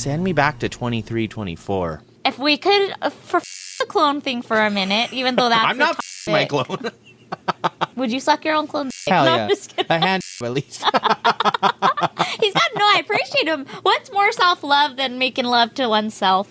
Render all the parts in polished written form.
Send me back to 23, 24. If we could, for the clone thing for a minute, even though that's I'm not my clone. Would you suck your own clone? Hell no, yeah. I'm just kidding. A hand, at least. He's got no, I appreciate him. What's more self-love than making love to oneself?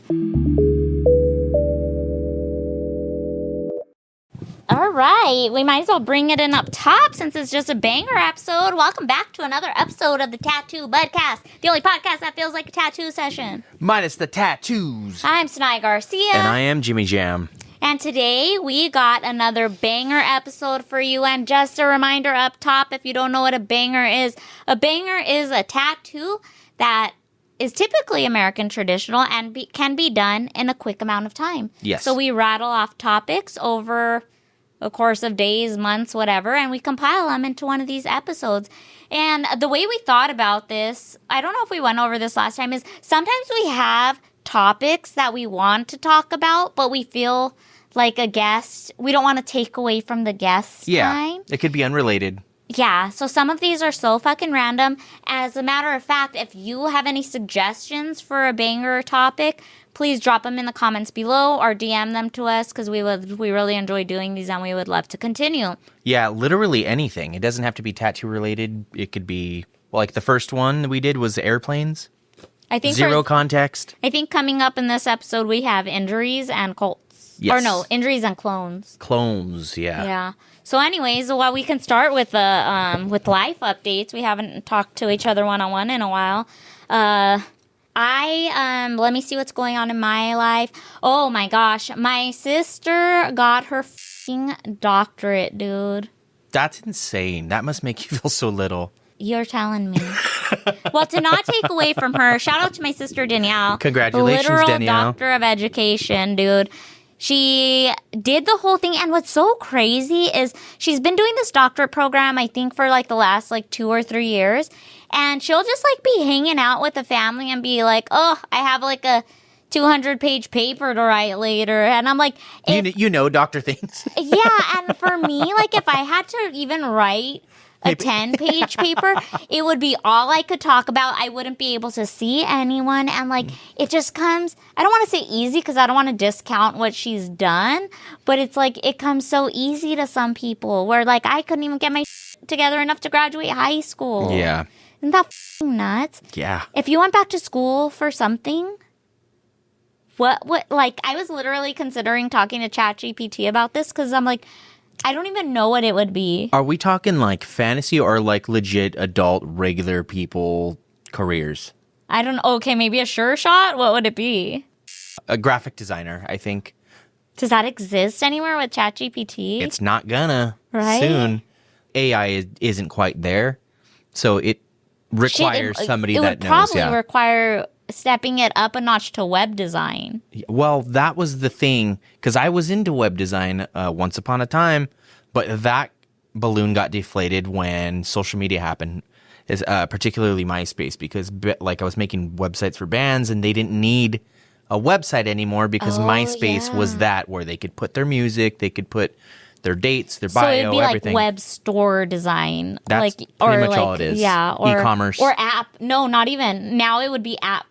All right, we might as well bring it in up top since it's just a banger episode. Welcome back to another episode of the Tattoo Budcast, the only podcast that feels like a tattoo session. Minus the tattoos. I'm Sanae Garcia. And I am Jimmy Jam. And today we got another banger episode for you. And just a reminder up top, if you don't know what a banger is a tattoo that is typically American traditional and can be done in a quick amount of time. Yes. So we rattle off topics over a course of days, months, whatever, and we compile them into one of these episodes. And the way we thought about this, I don't know if we went over this last time, is sometimes we have topics that we want to talk about, but we feel like a guest, we don't want to take away from the guest's time. It could be unrelated. Yeah, so some of these are so fucking random. As a matter of fact, if you have any suggestions for a banger topic, please drop them in the comments below or DM them to us because we really enjoy doing these and we would love to continue. Yeah, literally anything. It doesn't have to be tattoo related. It could be, like the first one we did was airplanes. I think Zero context. I think coming up in this episode we have injuries and cults. Yes. Or no, injuries and clones. Clones, yeah. Yeah. So anyways, well, we can start with life updates. We haven't talked to each other one-on-one in a while. Let me see what's going on in my life. Oh my gosh, my sister got her f***ing doctorate, dude. That's insane. That must make you feel so little. You're telling me. Well, to not take away from her, shout out to my sister Danielle. Congratulations, literal Danielle. Doctor of Education, dude. She did the whole thing, and what's so crazy is she's been doing this doctorate program, I think, for like the last 2 or 3 years, and she'll just be hanging out with the family and be like, oh, I have a 200-page paper to write later, and I'm like... You know doctor things. Yeah, and for me, if I had to even write a 10-page paper, it would be all I could talk about. I wouldn't be able to see anyone. And it just comes, I don't want to say easy because I don't want to discount what she's done, but it's it comes so easy to some people where I couldn't even get my together enough to graduate high school. Yeah. Isn't that nuts? Yeah. If you went back to school for something, what I was literally considering talking to ChatGPT about this because I'm I don't even know what it would be. Are we talking fantasy or legit adult regular people careers? I don't know. Okay, maybe a sure shot? What would it be? A graphic designer, I think. Does that exist anywhere with ChatGPT? It's not gonna right? soon. AI isn't quite there. So it requires somebody that knows. It would probably require stepping it up a notch to web design. Well, that was the thing, because I was into web design once upon a time, but that balloon got deflated when social media happened, particularly MySpace, because I was making websites for bands and they didn't need a website anymore because MySpace was that where they could put their music, they could put their dates, their bio, so it'd be everything. Web store design. That's pretty much all it is. Yeah. Or e-commerce. Or app. No, not even. Now it would be app.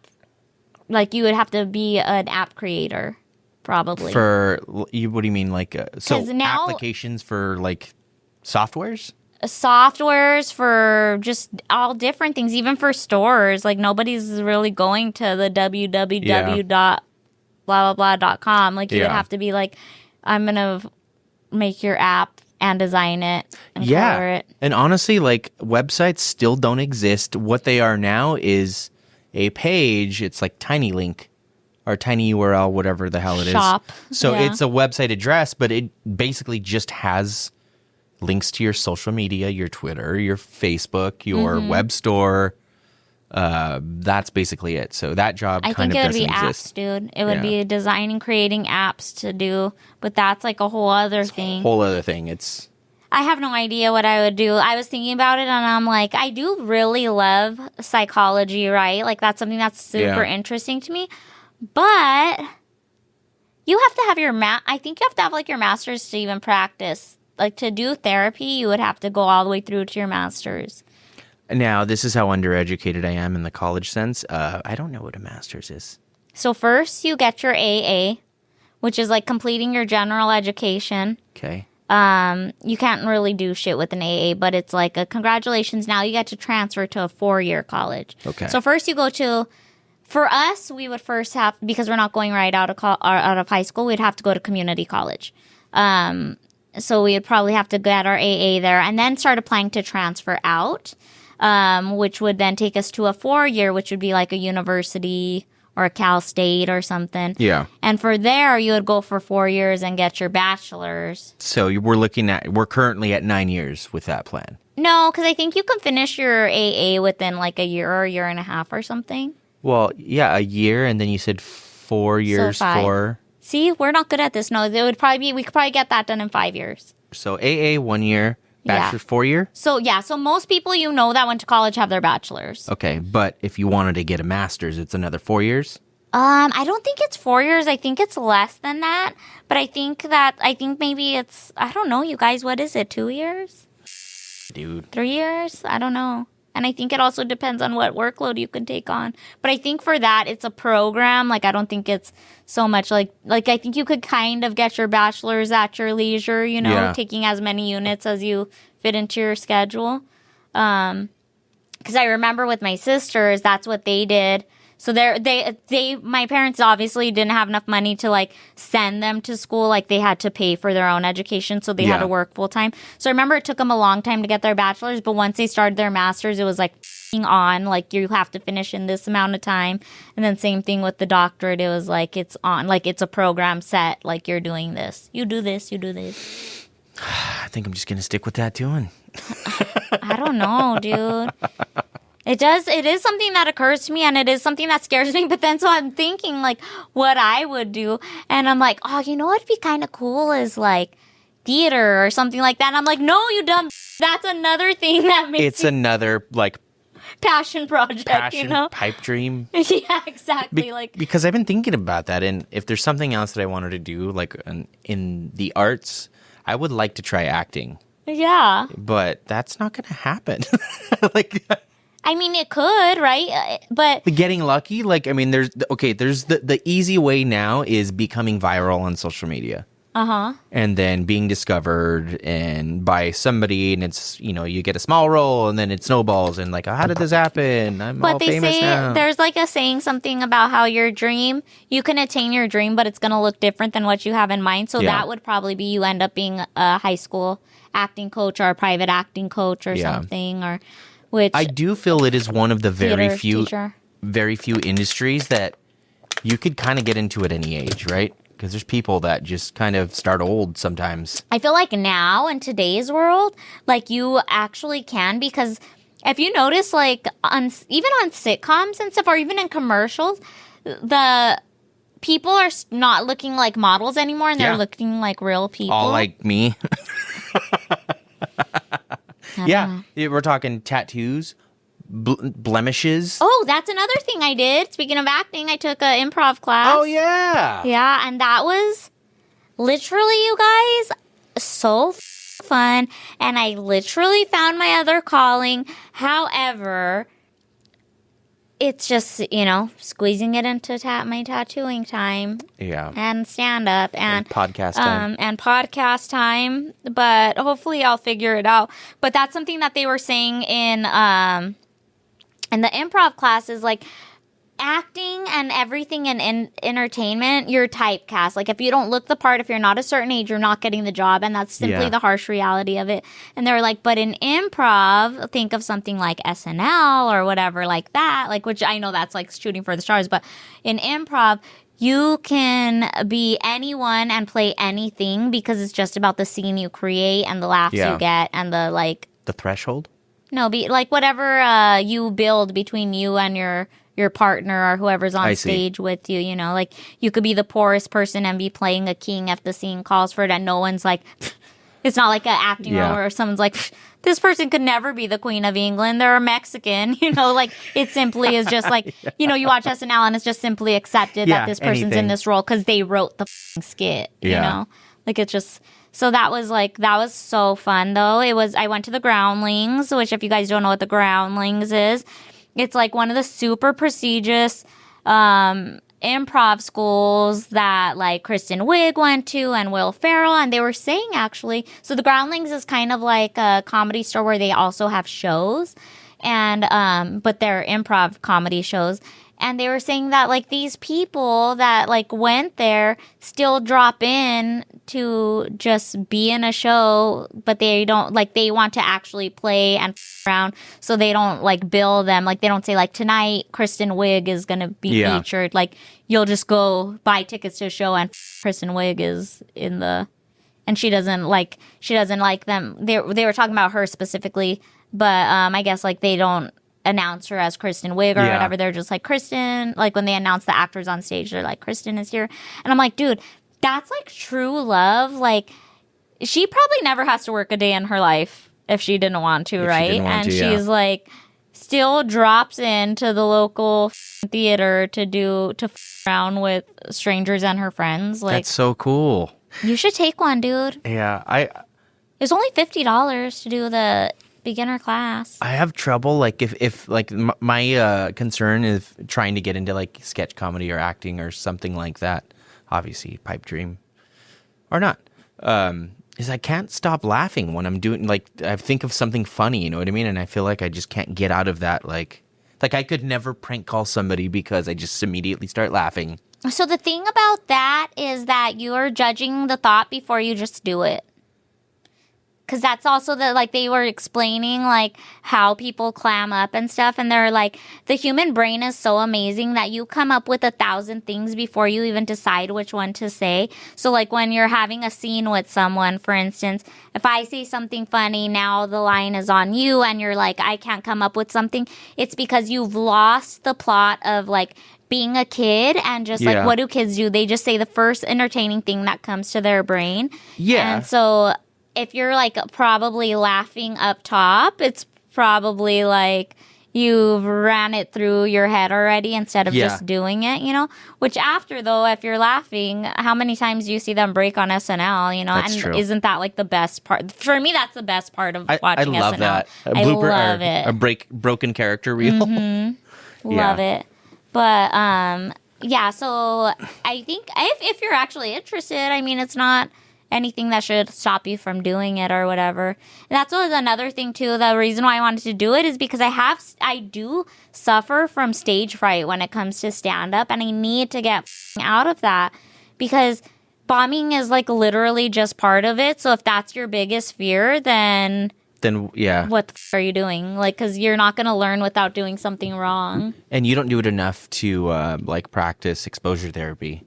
You would have to be an app creator, probably. What do you mean? So now, applications for softwares? Softwares for just all different things, even for stores. Nobody's really going to the www.blah-blah-blah.com. You would have to be I'm going to make your app and design it and color it. And honestly, websites still don't exist. What they are now is a page. It's Tiny Link or Tiny URL, whatever the hell it is. Shop. So it's a website address, but it basically just has links to your social media, your Twitter, your Facebook, your web store. That's basically it. So that job kind of doesn't exist. I think it would be apps, dude. It would be designing, creating apps to do, but that's a whole other thing. A whole other thing. I have no idea what I would do. I was thinking about it and I'm I do really love psychology, right? That's something that's super interesting to me. But you have to have I think you have to have your master's to even practice. To do therapy, you would have to go all the way through to your master's. Now, this is how undereducated I am in the college sense. I don't know what a master's is. So first you get your AA, which is like completing your general education. Okay. You can't really do shit with an AA, but it's like a congratulations. Now you get to transfer to a 4-year college. Okay. So first you go to, for us, we would first have, because we're not going right out of high school, we'd have to go to community college. So we would probably have to get our AA there and then start applying to transfer out, which would then take us to a 4-year, which would be like a university or a Cal State or something. Yeah. And for there, you would go for 4 years and get your bachelor's. So we're currently at 9 years with that plan. No, because I think you can finish your AA within like a year or a year and a half or something. Well, yeah, a year, and then you said 4 years So 5. for... See, we're not good at this. No, we could probably get that done in 5 years. So AA, 1 year, bachelor's, 4 year? So most people that went to college have their bachelor's. Okay, but if you wanted to get a master's, it's another 4 years? I don't think it's 4 years. I think it's less than that. But I think maybe it's, I don't know, you guys, what is it, 2 years? Dude. 3 years? I don't know. And I think it also depends on what workload you can take on. But I think for that, it's a program. Like, I don't think it's so much like I think you could kind of get your bachelor's at your leisure, taking as many units as you fit into your schedule. Because I remember with my sisters, that's what they did. So my parents obviously didn't have enough money to like send them to school. Like they had to pay for their own education. So they had to work full time. So I remember it took them a long time to get their bachelor's. But once they started their master's, it was like on, like you have to finish in this amount of time. And then same thing with the doctorate. It was like it's on, like it's a program set. Like you're doing this. You do this. You do this. I think I'm just going to stick with tattooing. I don't know, dude. It is something that occurs to me, and it is something that scares me, but then so I'm thinking, like, what I would do, and I'm like, oh, you know what'd be kind of cool is, like, theater or something like that, and I'm like, no, you dumb, that's another thing that makes It's another, like... passion project, pipe dream. Yeah, exactly. Because I've been thinking about that, and if there's something else that I wanted to do, like, in the arts, I would like to try acting. Yeah. But that's not going to happen. I mean, it could, right? But getting lucky, there's the easy way now is becoming viral on social media. And then being discovered and by somebody, and it's, you get a small role and then it snowballs and like, how did this happen? I'm all famous now. There's like a saying something about how you can attain your dream, but it's going to look different than what you have in mind. So that would probably be you end up being a high school acting coach or a private acting coach or something, or which I do feel it is one of the very few teacher. industries that you could kind of get into at any age, right? Because there's people that just kind of start old sometimes. I feel like now in today's world, like you actually can, because if you notice, like even on sitcoms and stuff, or even in commercials, the people are not looking like models anymore, and they're looking like real people. All like me. We're talking tattoos, blemishes. Oh, that's another thing I did. Speaking of acting, I took an improv class. Oh, yeah. Yeah, and that was literally, you guys, so fun. And I literally found my other calling. However, it's just, squeezing it into my tattooing time. Yeah. And stand-up. And podcast time. And podcast time. But hopefully I'll figure it out. But that's something that they were saying in the improv class is, like, acting and everything in entertainment, you're typecast. Like, if you don't look the part, if you're not a certain age, you're not getting the job. And that's simply the harsh reality of it. And they're like, but in improv, think of something like SNL or whatever like that, like, which I know that's like shooting for the stars. But in improv, you can be anyone and play anything because it's just about the scene you create and the laughs you get and the, like... The threshold? No, like whatever you build between you and your partner or whoever's on stage with you, like you could be the poorest person and be playing a king if the scene calls for it, and no one's like, it's not like an acting role where someone's like, this person could never be the Queen of England, they're a Mexican, like it simply is just like, you watch SNL and it's just simply accepted that this person's in this role because they wrote the skit, like it's just... So that was so fun though. I went to the Groundlings, which if you guys don't know what the Groundlings is, it's like one of the super prestigious improv schools that like Kristen Wiig went to and Will Ferrell, and they were saying actually, so the Groundlings is kind of like a comedy store where they also have shows, and but they're improv comedy shows. And they were saying that like these people that like went there still drop in to just be in a show, but they don't like, they want to actually play and around, so they don't like bill them. Like they don't say like tonight Kristen Wiig is gonna be featured. Like you'll just go buy tickets to a show and Kristen Wiig is in the, and she doesn't like them. They were talking about her specifically, but I guess like they don't announce her as Kristen Wiig or whatever. They're just like Kristen, like when they announce the actors on stage, they're like Kristen is here. And I'm like, dude, that's like true love. Like she probably never has to work a day in her life if she didn't want to, right? And she's like still drops into the local theater to around with strangers and her friends. Like that's so cool. You should take one, dude. Yeah, it's only $50 to do the beginner class. I have trouble like if like my concern is trying to get into like sketch comedy or acting or something like that, obviously pipe dream or not, is I can't stop laughing when I'm doing, like I think of something funny, you know what I mean, and I feel like I just can't get out of that. Like I could never prank call somebody because I just immediately start laughing. So the thing about that is that you're judging the thought before you just do it. Because that's also like they were explaining like how people clam up and stuff. And they're like, the human brain is so amazing that you come up with 1,000 things before you even decide which one to say. So like when you're having a scene with someone, for instance, if I say something funny, now the line is on you and you're like, I can't come up with something. It's because you've lost the plot of like being a kid and just like, what do kids do? They just say the first entertaining thing that comes to their brain. Yeah. And so if you're like probably laughing up top, it's probably like you've ran it through your head already instead of just doing it, you know? Which after though, if you're laughing, how many times do you see them break on SNL, you know? That's and true. Isn't that like the best part? For me, that's the best part of watching SNL. I love that. I love it. A broken character reel. Mm-hmm. Love it. But yeah, so I think if you're actually interested, I mean, it's not anything that should stop you from doing it or whatever. And that's another thing too. The reason why I wanted to do it is because I do suffer from stage fright when it comes to stand up, and I need to get out of that because bombing is like literally just part of it. So if that's your biggest fear, then what are you doing? Like, because you're not going to learn without doing something wrong. And you don't do it enough to like practice exposure therapy.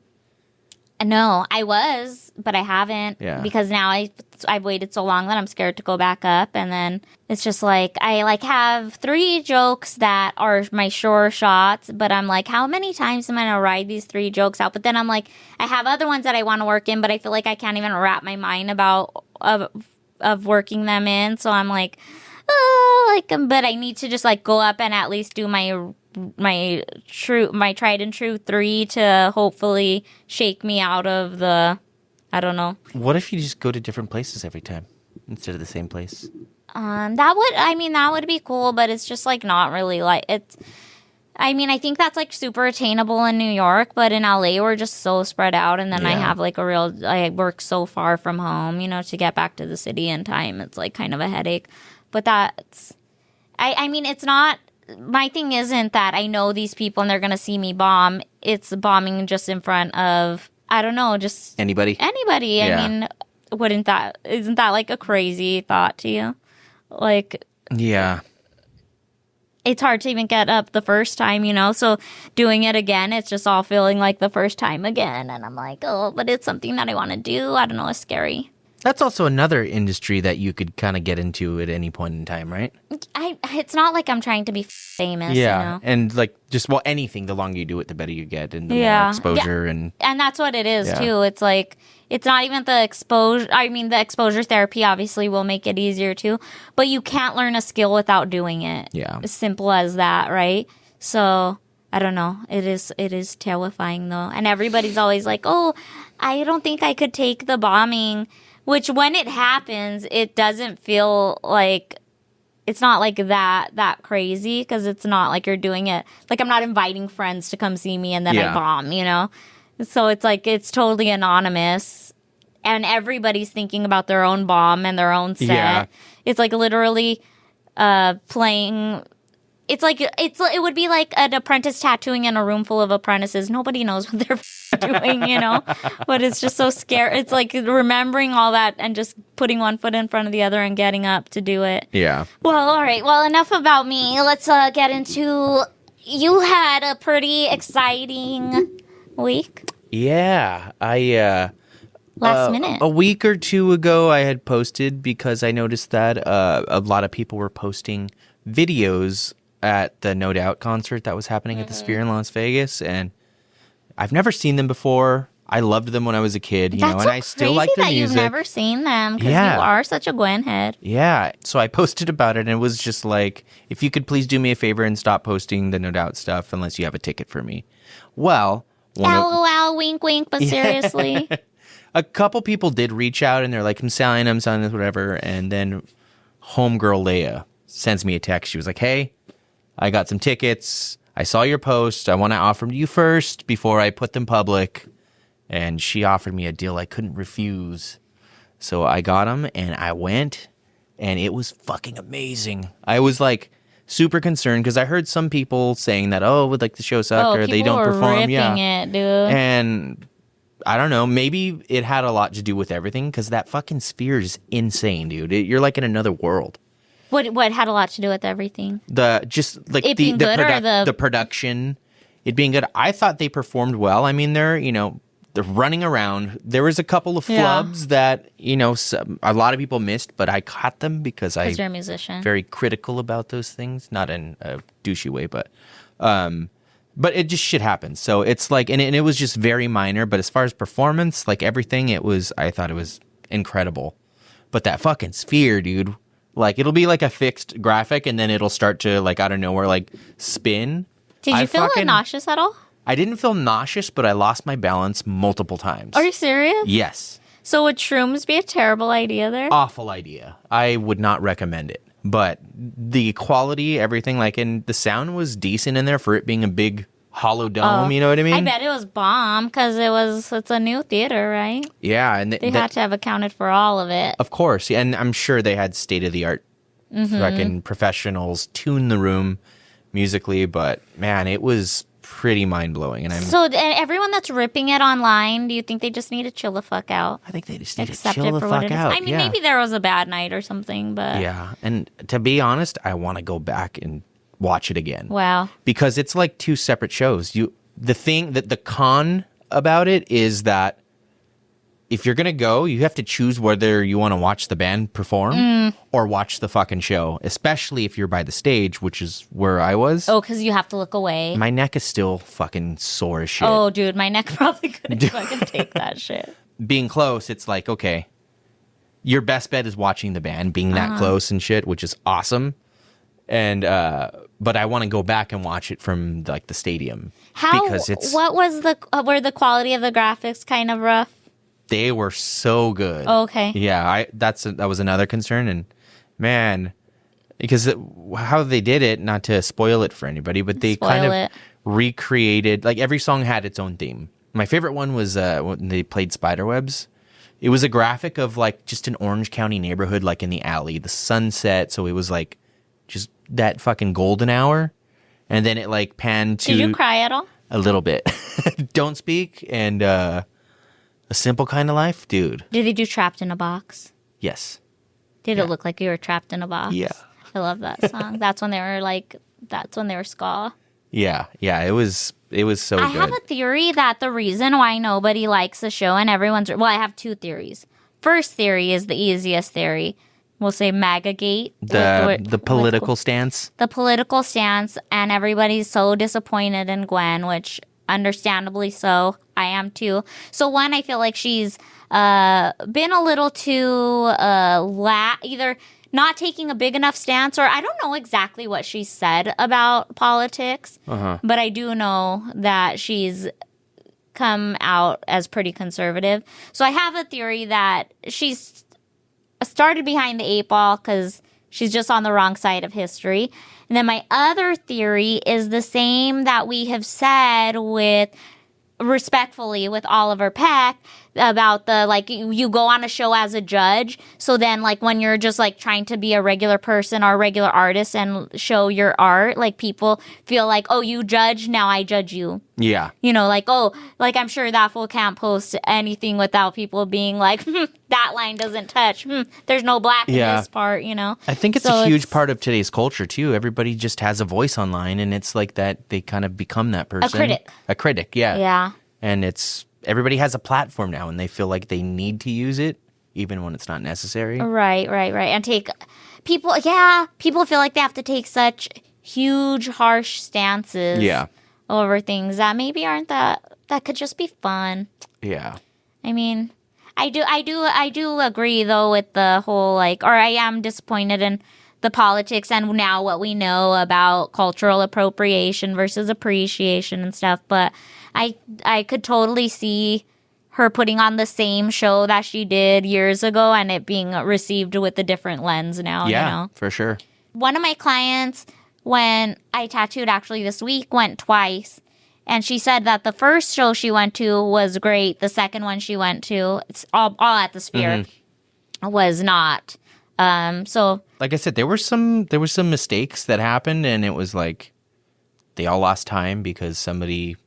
No, I was, but I haven't because now I've waited so long that I'm scared to go back up. And then it's just like, I like have 3 jokes that are my sure shots, but I'm like, how many times am I going to ride these 3 jokes out? But then I'm like, I have other ones that I want to work in, but I feel like I can't even wrap my mind about of working them in. So I'm like, but I need to just like go up and at least do my tried and true 3 to hopefully shake me out of the, I don't know. What if you just go to different places every time instead of the same place? That would be cool, but it's just like not really like it's. I mean, I think that's like super attainable in New York, but in LA we're just so spread out, and then I have like I work so far from home, you know, to get back to the city in time. It's like kind of a headache, but that's. I mean, it's not. My thing isn't that I know these people and they're going to see me bomb. It's bombing just in front of, I don't know, just... Anybody. Yeah. I mean, isn't that like a crazy thought to you? Like... Yeah. It's hard to even get up the first time, you know? So doing it again, it's just all feeling like the first time again. And I'm like, oh, but it's something that I want to do. I don't know, it's scary. That's also another industry that you could kind of get into at any point in time, right? It's not like I'm trying to be famous, you know? And like just, anything, the longer you do it, the better you get and the more exposure. And that's what it is, too. It's like, it's not even the exposure. I mean, the exposure therapy obviously will make it easier, too. But you can't learn a skill without doing it. Yeah. As simple as that, right? So... I don't know. It is terrifying, though. And everybody's always like, oh, I don't think I could take the bombing. Which when it happens, it doesn't feel like it's not like that crazy because it's not like you're doing it. Like I'm not inviting friends to come see me and then I bomb, you know? So it's like it's totally anonymous and everybody's thinking about their own bomb and their own set. Yeah. It's like literally playing. It's like it would be like an apprentice tattooing in a room full of apprentices. Nobody knows what they're doing, you know? But it's just so scary. It's like remembering all that and just putting one foot in front of the other and getting up to do it. Yeah. Well, all right. Well, enough about me. Let's get into. You had a pretty exciting week. Yeah, I last minute. A week or two ago, I had posted because I noticed that a lot of people were posting videos at the No Doubt concert that was happening at the Sphere in Las Vegas, and I've never seen them before. I loved them when I was a kid, you know, and I still like their music. You've never seen them because you are such a Gwen head. Yeah, so I posted about it, and it was just like, if you could please do me a favor and stop posting the No Doubt stuff unless you have a ticket for me. Well, LOL, wink, wink, but seriously. A couple people did reach out, and they're like, I'm selling this, whatever, and then homegirl Leia sends me a text. She was like, hey, I got some tickets. I saw your post. I want to offer them to you first before I put them public. And she offered me a deal I couldn't refuse. So I got them and I went and it was fucking amazing. I was like super concerned because I heard some people saying that, like the show sucked or they don't perform. Ripping it, dude. And I don't know, maybe it had a lot to do with everything because that fucking Sphere is insane, dude. You're like in another world. What had a lot to do with everything? The production, it being good. I thought they performed well. I mean, they're running around. There was a couple of flubs that, a lot of people missed, but I caught them because you're a musician. Very critical about those things, not in a douchey way, but it just shit happens. So it's like, and it was just very minor, but as far as performance, like everything, I thought it was incredible. But that fucking Sphere, dude, like it'll be like a fixed graphic and then it'll start to like out of nowhere like spin. Did you feel nauseous at all? I didn't feel nauseous, but I lost my balance multiple times. Are you serious? Yes. So would shrooms be a terrible idea there? Awful idea. I would not recommend it. But the quality, everything, like, and the sound was decent in there for it being a big hollow dome, you know what I mean? I bet it was bomb because it's a new theater, right? Yeah. And they had to have accounted for all of it. Of course. Yeah, and I'm sure they had state-of-the-art fucking professionals tune the room musically, but man, it was pretty mind-blowing. And everyone that's ripping it online, do you think they just need to chill the fuck out? I think they just need to chill the fuck out. I mean, maybe there was a bad night or something, but yeah. And to be honest, I want to go back and watch it again. Wow. Because it's like two separate shows. The con about it is that if you're going to go, you have to choose whether you want to watch the band perform or watch the fucking show, especially if you're by the stage, which is where I was. Oh, because you have to look away. My neck is still fucking sore as shit. Oh, dude, my neck probably couldn't fucking take that shit. Being close, it's like, okay, your best bet is watching the band, being that close and shit, which is awesome. And but I want to go back and watch it from like the stadium. What was were the quality of the graphics kind of rough? They were so good. Oh, okay. Yeah, that was another concern, and man, because how they did it, not to spoil it for anybody, but they kind of recreated, like every song had its own theme. My favorite one was when they played Spiderwebs. It was a graphic of like just an Orange County neighborhood, like in the alley, the sunset. So it was like just that fucking golden hour, and then it like panned to. Did you cry at all? A little bit. Don't Speak and A Simple Kind of Life, dude. Did they do Trapped in a Box? Yes. Did it look like you were trapped in a box? Yeah. I love that song. That's when they were ska. Yeah, it was so good. I have a theory that the reason why nobody likes the show and I have two theories. First theory is the easiest theory. We'll say MAGA-gate. The political stance. The political stance, and everybody's so disappointed in Gwen, which understandably so. I am too. So one, I feel like she's been a little too either not taking a big enough stance, or I don't know exactly what she said about politics, but I do know that she's come out as pretty conservative. So I have a theory that she's started behind the 8 ball because she's just on the wrong side of history. And then my other theory is the same that we have said respectfully with Oliver Peck about the, like, you go on a show as a judge. So then, like, when you're just, like, trying to be a regular person or a regular artist and show your art, like, people feel like, oh, you judge, now I judge you. Yeah. You know, like, oh, like, I'm sure that fool can't post anything without people being like, that line doesn't touch. There's no black in this part, you know? I think it's a huge part of today's culture, too. Everybody just has a voice online, and it's like that they kind of become that person. A critic, yeah. Yeah. And everybody has a platform now, and they feel like they need to use it, even when it's not necessary. Right. And people feel like they have to take such huge, harsh stances over things that maybe aren't that could just be fun. Yeah. I mean, I do agree, though, with the whole, like, or I am disappointed in the politics and now what we know about cultural appropriation versus appreciation and stuff, but I could totally see her putting on the same show that she did years ago and it being received with a different lens now. Yeah, you know? For sure. One of my clients, when I tattooed actually this week, went twice. And she said that the first show she went to was great. The second one she went to, it's all at the Sphere, was not. So, like I said, there were some mistakes that happened, and it was like they all lost time because somebody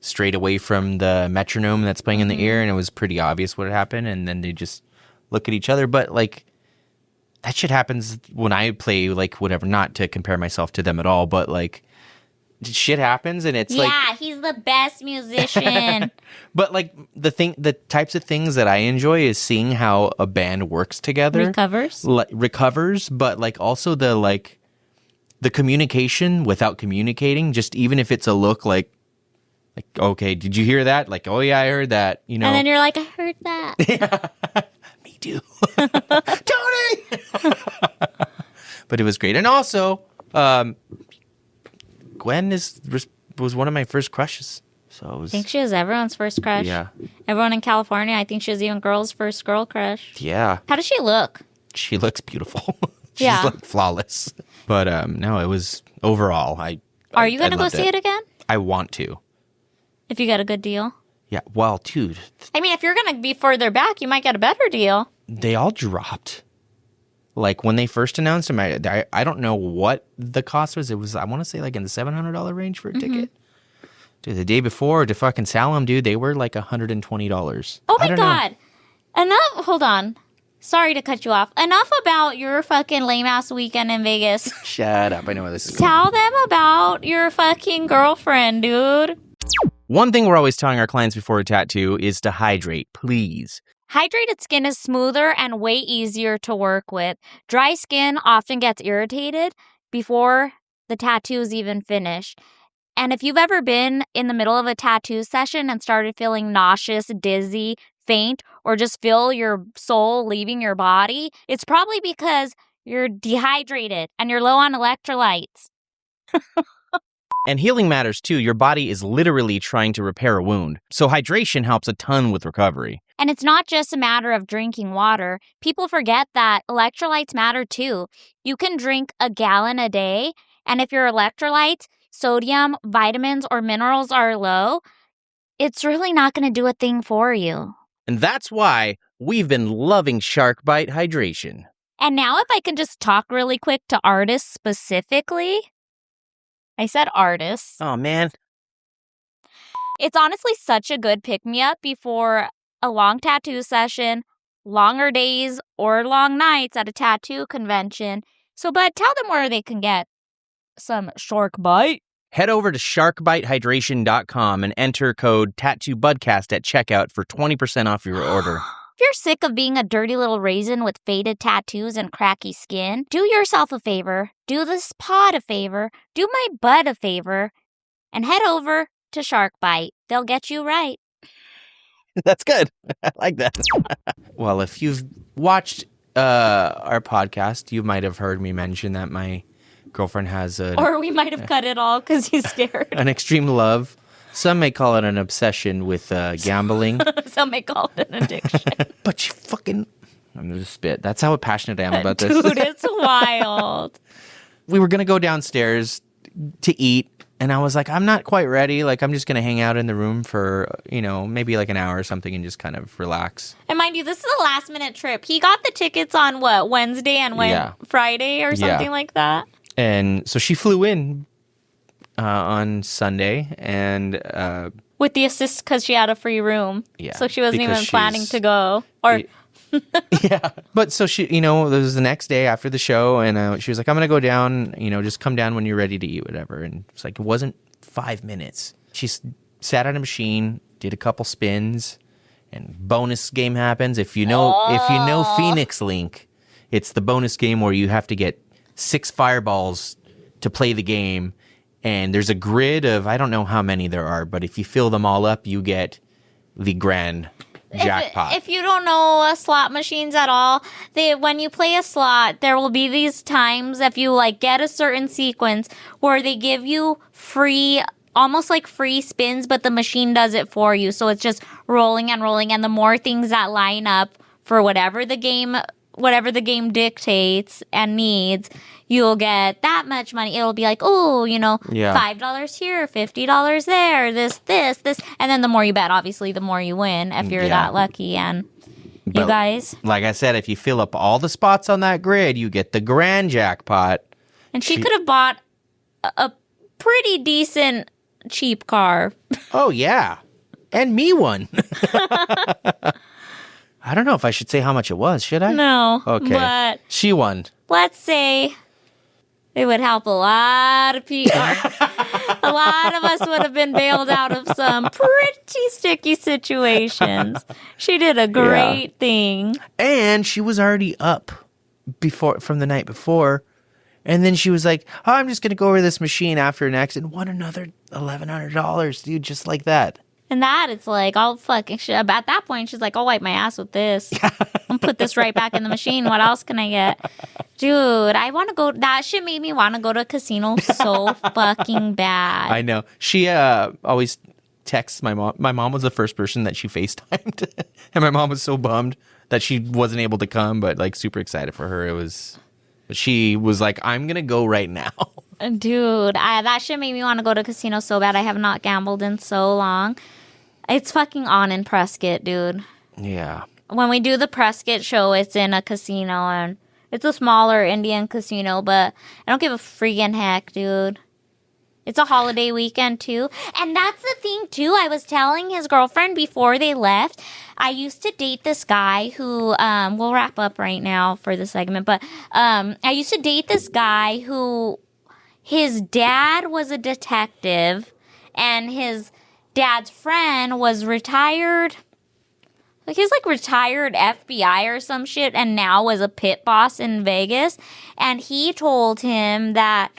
strayed away from the metronome that's playing in the ear, and it was pretty obvious what had happened. And then they just look at each other. But like that shit happens when I play, like whatever. Not to compare myself to them at all, but like shit happens, and it's like, yeah, he's the best musician. But like the types of things that I enjoy is seeing how a band works together, recovers, but like also the communication without communicating. Just even if it's a look like, okay, did you hear that? Like, oh yeah, I heard that. You know, and then you're like, I heard that. Me too, Tony. But it was great, and also, Gwen was one of my first crushes. So I think she was everyone's first crush. Yeah. Everyone in California, I think she was even girls' first girl crush. Yeah. How does she look? She looks beautiful. She's yeah. like flawless. But no, it was overall. Are you going to go see it again? I want to. If you get a good deal? Yeah. Well, dude. I mean, if you're going to be further back, you might get a better deal. They all dropped. Like when they first announced them, I don't know what the cost was. It was, I want to say, like in the $700 range for a ticket. Dude, the day before to fucking Salem, dude, they were like $120. Oh my God. Enough. Hold on. Sorry to cut you off. Enough about your fucking lame ass weekend in Vegas. Shut up. I know where this is Tell them about your fucking girlfriend, dude. One thing we're always telling our clients before a tattoo is to hydrate, please. Hydrated skin is smoother and way easier to work with. Dry skin often gets irritated before the tattoo is even finished. And if you've ever been in the middle of a tattoo session and started feeling nauseous, dizzy, faint, or just feel your soul leaving your body, it's probably because you're dehydrated and you're low on electrolytes. And healing matters too. Your body is literally trying to repair a wound. So hydration helps a ton with recovery. And it's not just a matter of drinking water. People forget that electrolytes matter too. You can drink a gallon a day, and if your electrolytes, sodium, vitamins, or minerals are low, it's really not going to do a thing for you. And that's why we've been loving Shark Bite Hydration. And now if I can just talk really quick to artists specifically. I said artists. Oh, man. It's honestly such a good pick-me-up before a long tattoo session, longer days, or long nights at a tattoo convention. So, Bud, tell them where they can get some Shark Bite. Head over to sharkbitehydration.com and enter code TattooBudcast at checkout for 20% off your order. If you're sick of being a dirty little raisin with faded tattoos and cracky skin, do yourself a favor, do this pod a favor, do my bud a favor, and head over to Shark Bite. They'll get you right. That's good. I like that. Well, if you've watched our podcast, you might have heard me mention that my girlfriend has Or we might have cut it all because you scared. an extreme love Some may call it an obsession with gambling. Some may call it an addiction. But you fucking... I'm going to spit. That's how passionate I am about this. Dude, it's wild. We were going to go downstairs to eat, and I was like, I'm not quite ready. Like, I'm just going to hang out in the room for, maybe like an hour or something and just kind of relax. And mind you, this is a last-minute trip. He got the tickets on, Wednesday and Friday or something like that? And so she flew in on Sunday, and... with the assist, because she had a free room. Yeah. So she wasn't even planning to go. Or... Yeah. But so she, it was the next day after the show, and she was like, I'm going to go down, just come down when you're ready to eat, whatever. And it's like, it wasn't 5 minutes. She sat on a machine, did a couple spins, and bonus game happens. If you know Phoenix Link, it's the bonus game where you have to get 6 fireballs to play the game. And there's a grid of, I don't know how many there are, but if you fill them all up, you get the grand jackpot. If you don't know slot machines at all, when you play a slot, there will be these times if you get a certain sequence where they give you free, almost like free spins, but the machine does it for you. So it's just rolling and rolling, and the more things that line up for whatever the game dictates and needs, you'll get that much money. It'll be like, $5 here, $50 there, this. And then the more you bet, obviously, the more you win if you're that lucky. And you guys... Like I said, if you fill up all the spots on that grid, you get the grand jackpot. And she could have bought a pretty decent cheap car. Oh, yeah. And me one. I don't know if I should say how much it was, should I? No. Okay. But she won. Let's say it would help a lot of people. A lot of us would have been bailed out of some pretty sticky situations. She did a great thing. And she was already up from the night before. And then she was like, I'm just going to go over this machine after next, and won another $1,100, dude, just like that. And that, it's like, I'll fucking shit. At that point, she's like, I'll wipe my ass with this. I'll put this right back in the machine. What else can I get? Dude, I want to go. That shit made me want to go to a casino so fucking bad. I know. She always texts my mom. My mom was the first person that she FaceTimed. And my mom was so bummed that she wasn't able to come, but super excited for her. But she was like, I'm going to go right now. Dude, that shit made me want to go to a casino so bad. I have not gambled in so long. It's fucking on in Prescott, dude. Yeah. When we do the Prescott show, it's in a casino, and it's a smaller Indian casino, but I don't give a freaking heck, dude. It's a holiday weekend, too. And that's the thing, too. I was telling his girlfriend before they left, I used to date this guy who, we'll wrap up right now for the segment, but I used to date this guy who, his dad was a detective, and his dad's friend was retired. Like, he's retired FBI or some shit, and now was a pit boss in Vegas. And he told him that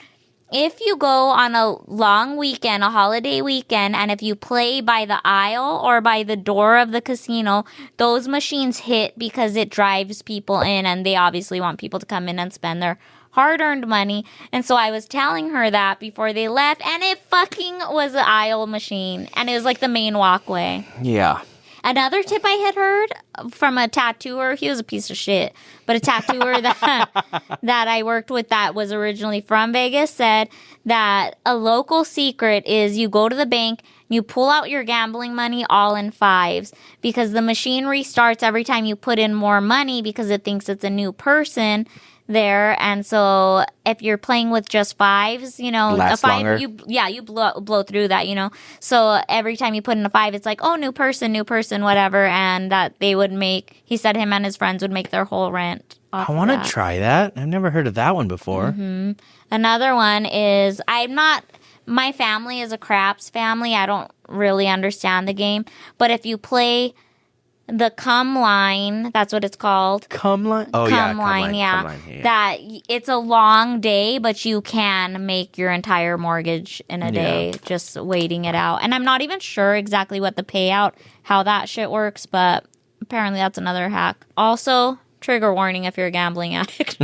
if you go on a long weekend, a holiday weekend, and if you play by the aisle or by the door of the casino, those machines hit because it drives people in, and they obviously want people to come in and spend their hard-earned money. And so I was telling her that before they left, and it fucking was an aisle machine, and it was the main walkway. Yeah. Another tip I had heard from a tattooer, he was a piece of shit, but a tattooer that I worked with that was originally from Vegas said that a local secret is you go to the bank, you pull out your gambling money all in 5s, because the machine restarts every time you put in more money because it thinks it's a new person there. And so if you're playing with just 5s, lasts a 5 longer. you blow through that, so every time you put in a 5, it's like, oh, new person, whatever. And that they would make, he said him and his friends would make their whole rent off. I want to try that. I've never heard of that one before. Mm-hmm. Another one is, my family is a craps family. I don't really understand the game, but if you play the cum line, that's what it's called. Cum line? Oh, cum line, yeah. Cum line, yeah. That it's a long day, but you can make your entire mortgage in a day just waiting it out. And I'm not even sure exactly what the payout, how that shit works, but apparently that's another hack. Also, trigger warning if you're a gambling addict.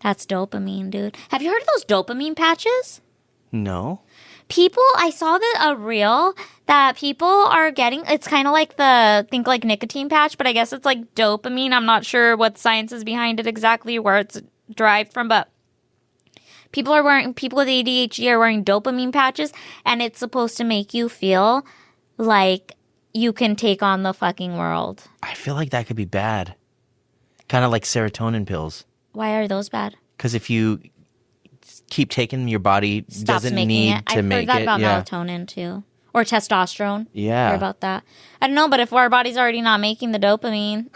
That's dopamine, dude. Have you heard of those dopamine patches? No. I saw a reel that people are getting, it's kind of like like nicotine patch, but I guess it's like dopamine. I'm not sure what science is behind it exactly, where it's derived from, but people with ADHD are wearing dopamine patches, and it's supposed to make you feel like you can take on the fucking world. I feel like that could be bad. Kind of like serotonin pills. Why are those bad? Because if you keep taking them, your body doesn't need to make it. I've heard that about melatonin too. Or testosterone. Yeah. Heard about that. I don't know, but if our body's already not making the dopamine.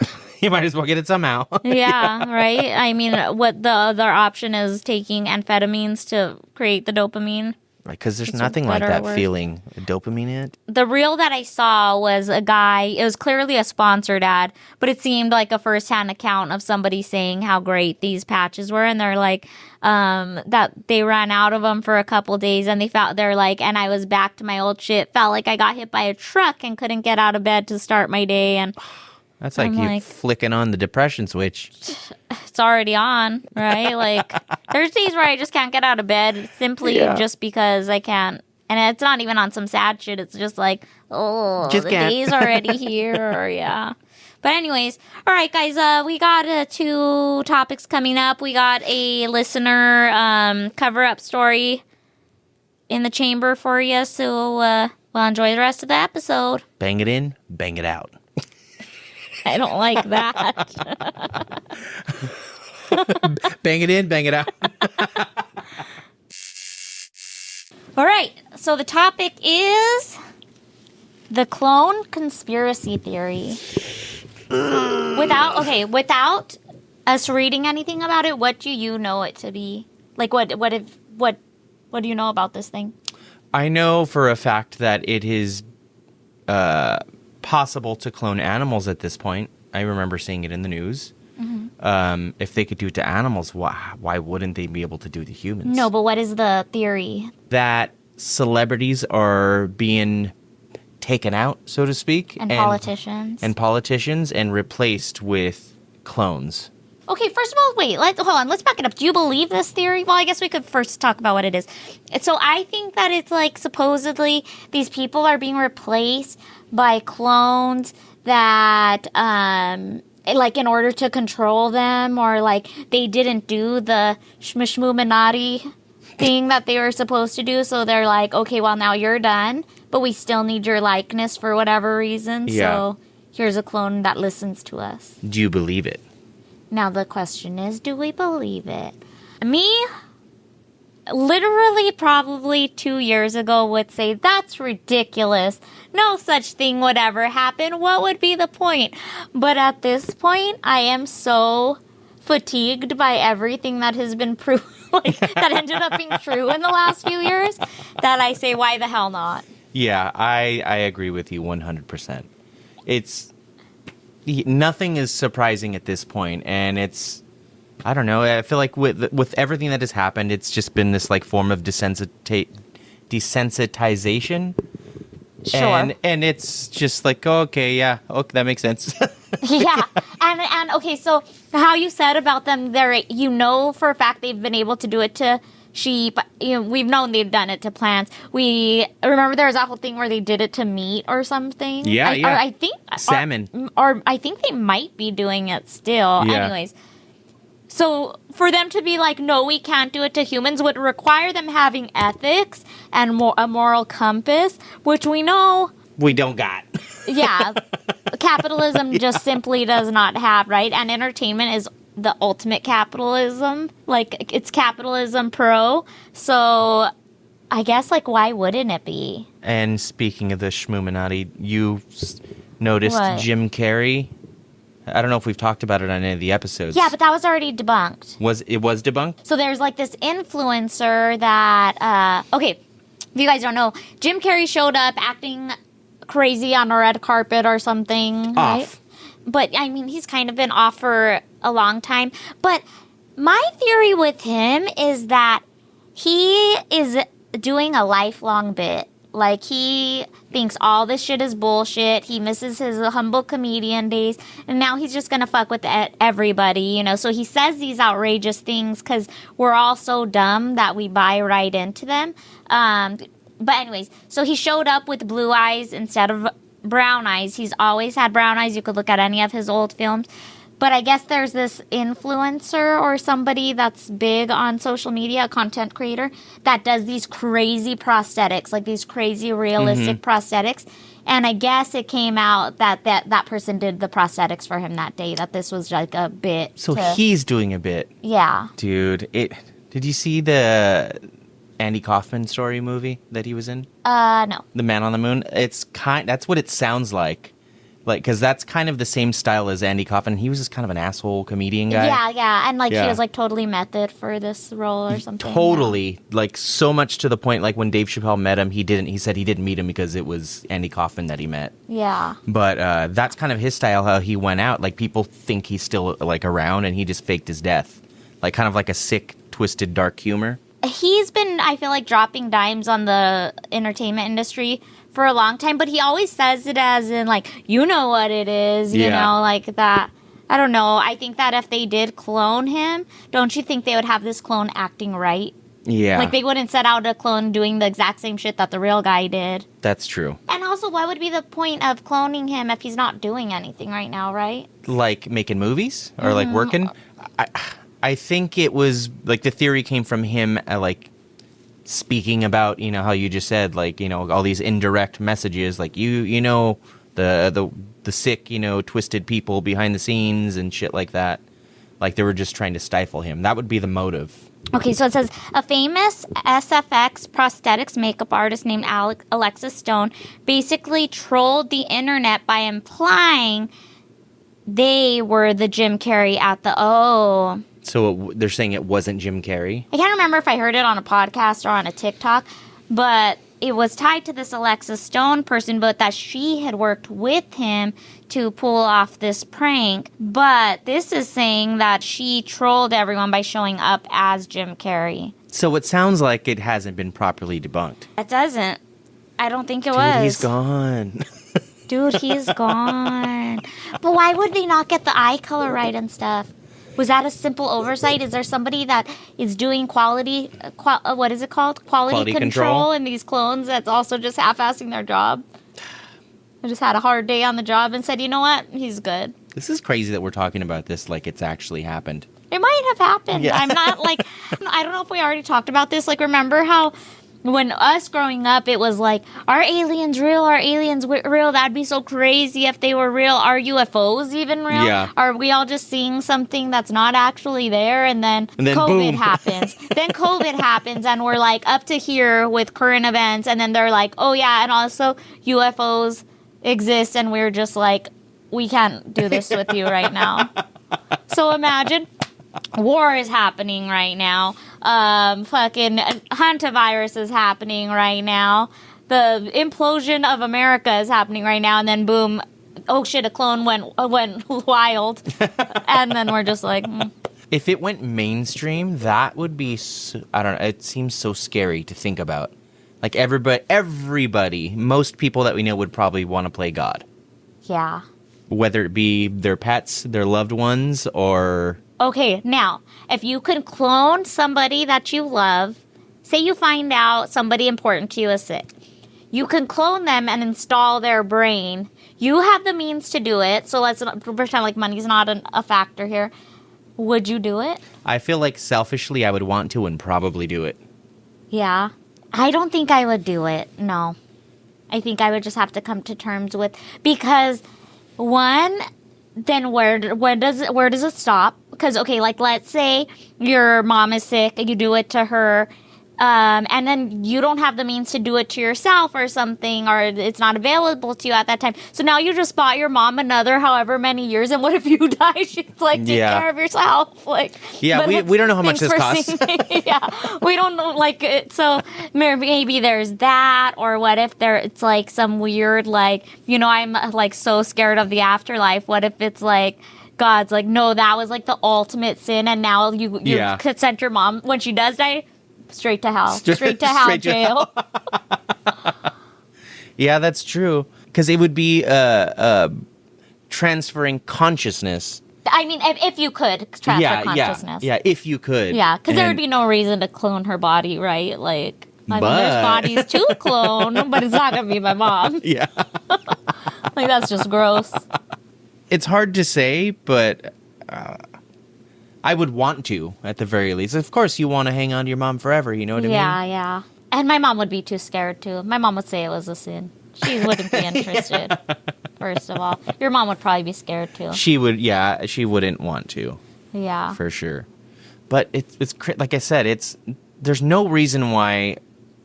You might as well get it somehow. Yeah, right? I mean, what the other option is taking amphetamines to create the dopamine. Right, because there's nothing like that feeling. Dopamine in it. The reel that I saw was a guy, it was clearly a sponsored ad, but it seemed like a first-hand account of somebody saying how great these patches were. And they're like, that they ran out of them for a couple days, and they're like, and I was back to my old shit. Felt like I got hit by a truck and couldn't get out of bed to start my day. And that's like you flicking on the depression switch. It's already on, right? Like, there's days where I just can't get out of bed simply just because I can't. And it's not even on some sad shit. It's just like, day's already here. Yeah. But anyways, all right, guys, we got 2 topics coming up. We got a listener cover-up story in the chamber for you. So we'll enjoy the rest of the episode. Bang it in, bang it out. I don't like that. Bang it in, bang it out. All right. So the topic is the clone conspiracy theory. Without us reading anything about it, what do you know it to be? Like, what do you know about this thing? I know for a fact that it is possible to clone animals at this point. I remember seeing it in the news. Mm-hmm. If they could do it to animals, why wouldn't they be able to do it to humans? No, but what is the theory? That celebrities are being taken out, so to speak. And politicians. And politicians, and replaced with clones. Okay, first of all, wait, hold on, let's back it up. Do you believe this theory? Well, I guess we could first talk about what it is. So I think that it's like supposedly these people are being replaced by clones that, like in order to control them, or like they didn't do the shmishmuminati thing that they were supposed to do. So they're like, okay, well now you're done, but we still need your likeness for whatever reason. Yeah. So here's a clone that listens to us. Do you believe it? Now the question is, do we believe it? Me, literally probably 2 years ago, would say, that's ridiculous. No such thing would ever happen. What would be the point? But at this point, I am so fatigued by everything that has been proven, that ended up being true in the last few years, that I say, why the hell not? Yeah, I agree with you 100%. Nothing is surprising at this point, and I don't know, I feel like with everything that has happened, it's just been this like form of desensitization. Sure. And it's just like, oh, okay, yeah, okay, that makes sense. Yeah. And okay, so how you said about them, for a fact they've been able to do it to sheep. We've known they've done it to plants. We remember there was that whole thing where they did it to meat or something. Yeah, I think salmon. Or I think they might be doing it still. Yeah. Anyways, so for them to be like, no, we can't do it to humans, would require them having ethics and a moral compass, which we know we don't got. Yeah, capitalism just simply does not have, right? And entertainment is the ultimate capitalism. Like, it's capitalism pro. So I guess, like, why wouldn't it be? And speaking of the Shmoominati, you noticed what? Jim Carrey? I don't know if we've talked about it on any of the episodes. Yeah, but that was already debunked. It was debunked? So there's, like, this influencer that, okay, if you guys don't know, Jim Carrey showed up acting crazy on a red carpet or something. Off. Right? But, I mean, he's kind of been off for a long time. But my theory with him is that he is doing a lifelong bit. Like, he thinks all this shit is bullshit. He misses his humble comedian days. And now he's just going to fuck with everybody, So he says these outrageous things because we're all so dumb that we buy right into them. But anyways, so he showed up with blue eyes instead of brown eyes. He's always had brown eyes. You could look at any of his old films. But I guess there's this influencer or somebody that's big on social media, a content creator, that does these crazy prosthetics, like these crazy realistic prosthetics. And I guess it came out that person did the prosthetics for him that day, that this was like a bit. So he's doing a bit. Yeah. Dude, did you see the Andy Kaufman story movie that he was in? No. The Man on the Moon? That's what it sounds like. Like, because that's kind of the same style as Andy Kaufman. He was just kind of an asshole comedian guy. Yeah. And, like, he was, like, totally method for this role or something. Totally. Yeah. Like, so much to the point, like, when Dave Chappelle met him, he said he didn't meet him because it was Andy Kaufman that he met. Yeah. But that's kind of his style, how he went out. Like, people think he's still, like, around, and he just faked his death. Like, kind of like a sick, twisted, dark humor. He's been, I feel like, dropping dimes on the entertainment industry for a long time, but he always says it as in, like, you know what it is, you know, like that. I don't know. I think that if they did clone him, don't you think they would have this clone acting right? Yeah. Like, they wouldn't set out a clone doing the exact same shit that the real guy did. That's true. And also, what would be the point of cloning him if he's not doing anything right now, right? Like, making movies? Or, like, working? I think it was, like, the theory came from him, like, speaking about, you know, how you just said, like, you know, all these indirect messages, like, you know, the sick, you know, twisted people behind the scenes and shit like that. Like, they were just trying to stifle him. That would be the motive. Okay, so it says, a famous SFX prosthetics makeup artist named Alexis Stone basically trolled the internet by implying they were the Jim Carrey at the So they're saying it wasn't Jim Carrey? I can't remember if I heard it on a podcast or on a TikTok, but it was tied to this Alexis Stone person, but that she had worked with him to pull off this prank. But this is saying that she trolled everyone by showing up as Jim Carrey. So it sounds like it hasn't been properly debunked. It doesn't. I don't think it was. He's gone. Dude, he's gone. But why would they not get the eye color right and stuff? Was that a simple oversight? Is there somebody that is doing what is it called? Quality control in these clones that's also just half-assing their job? I just had a hard day on the job and said, you know what? He's good. This is crazy that we're talking about this like it's actually happened. It might have happened. Yeah. I'm not like, I don't know if we already talked about this. Like, remember how when us growing up, it was like, are aliens real? Are aliens real? That'd be so crazy if they were real. Are UFOs even real? Yeah. Are we all just seeing something that's not actually there? And then COVID boom. happens. Then COVID happens and we're like up to here with current events. And then they're like, oh yeah, and also UFOs exist. And we're just like, we can't do this with you right now. So imagine war is happening right now. Fucking hantavirus is happening right now. The implosion of America is happening right now. And then boom, oh shit, a clone went wild. And then we're just like... If it went mainstream, that would be... I don't know. It seems so scary to think about. Like everybody, most people that we know would probably want to play God. Yeah. Whether it be their pets, their loved ones, or... Okay, now, if you could clone somebody that you love, say you find out somebody important to you is sick. You can clone them and install their brain. You have the means to do it, so let's pretend like money's not a factor here. Would you do it? I feel like selfishly I would want to and probably do it. Yeah. I don't think I would do it, no. I think I would just have to come to terms with... Because, one... Then where does it stop? Because, okay, like, let's say your mom is sick, you do it to her, and then you don't have the means to do it to yourself or something, or it's not available to you at that time. So now you just bought your mom another however many years, and what if you die? She's like, take care of yourself. Like, yeah, we don't know how much this costs. Yeah, we don't know, like, so maybe there's that, or what if it's like some weird, like, you know, I'm like so scared of the afterlife. What if it's like, God's like, no, that was like the ultimate sin, and now you sent your mom, when she does die, straight to hell. Straight to hell jail. Yeah, that's true. Because it would be transferring consciousness. I mean, if you could transfer consciousness. Yeah, if you could. Yeah, because there would be no reason to clone her body, right? Like... I mean, there's bodies to clone, but it's not going to be my mom. Yeah. Like, that's just gross. It's hard to say, but I would want to, at the very least. Of course, you want to hang on to your mom forever, you know what I mean? Yeah. And my mom would be too scared, too. My mom would say it was a sin. She wouldn't be interested, first of all. Your mom would probably be scared, too. She wouldn't want to. Yeah. For sure. But it's like I said, there's no reason why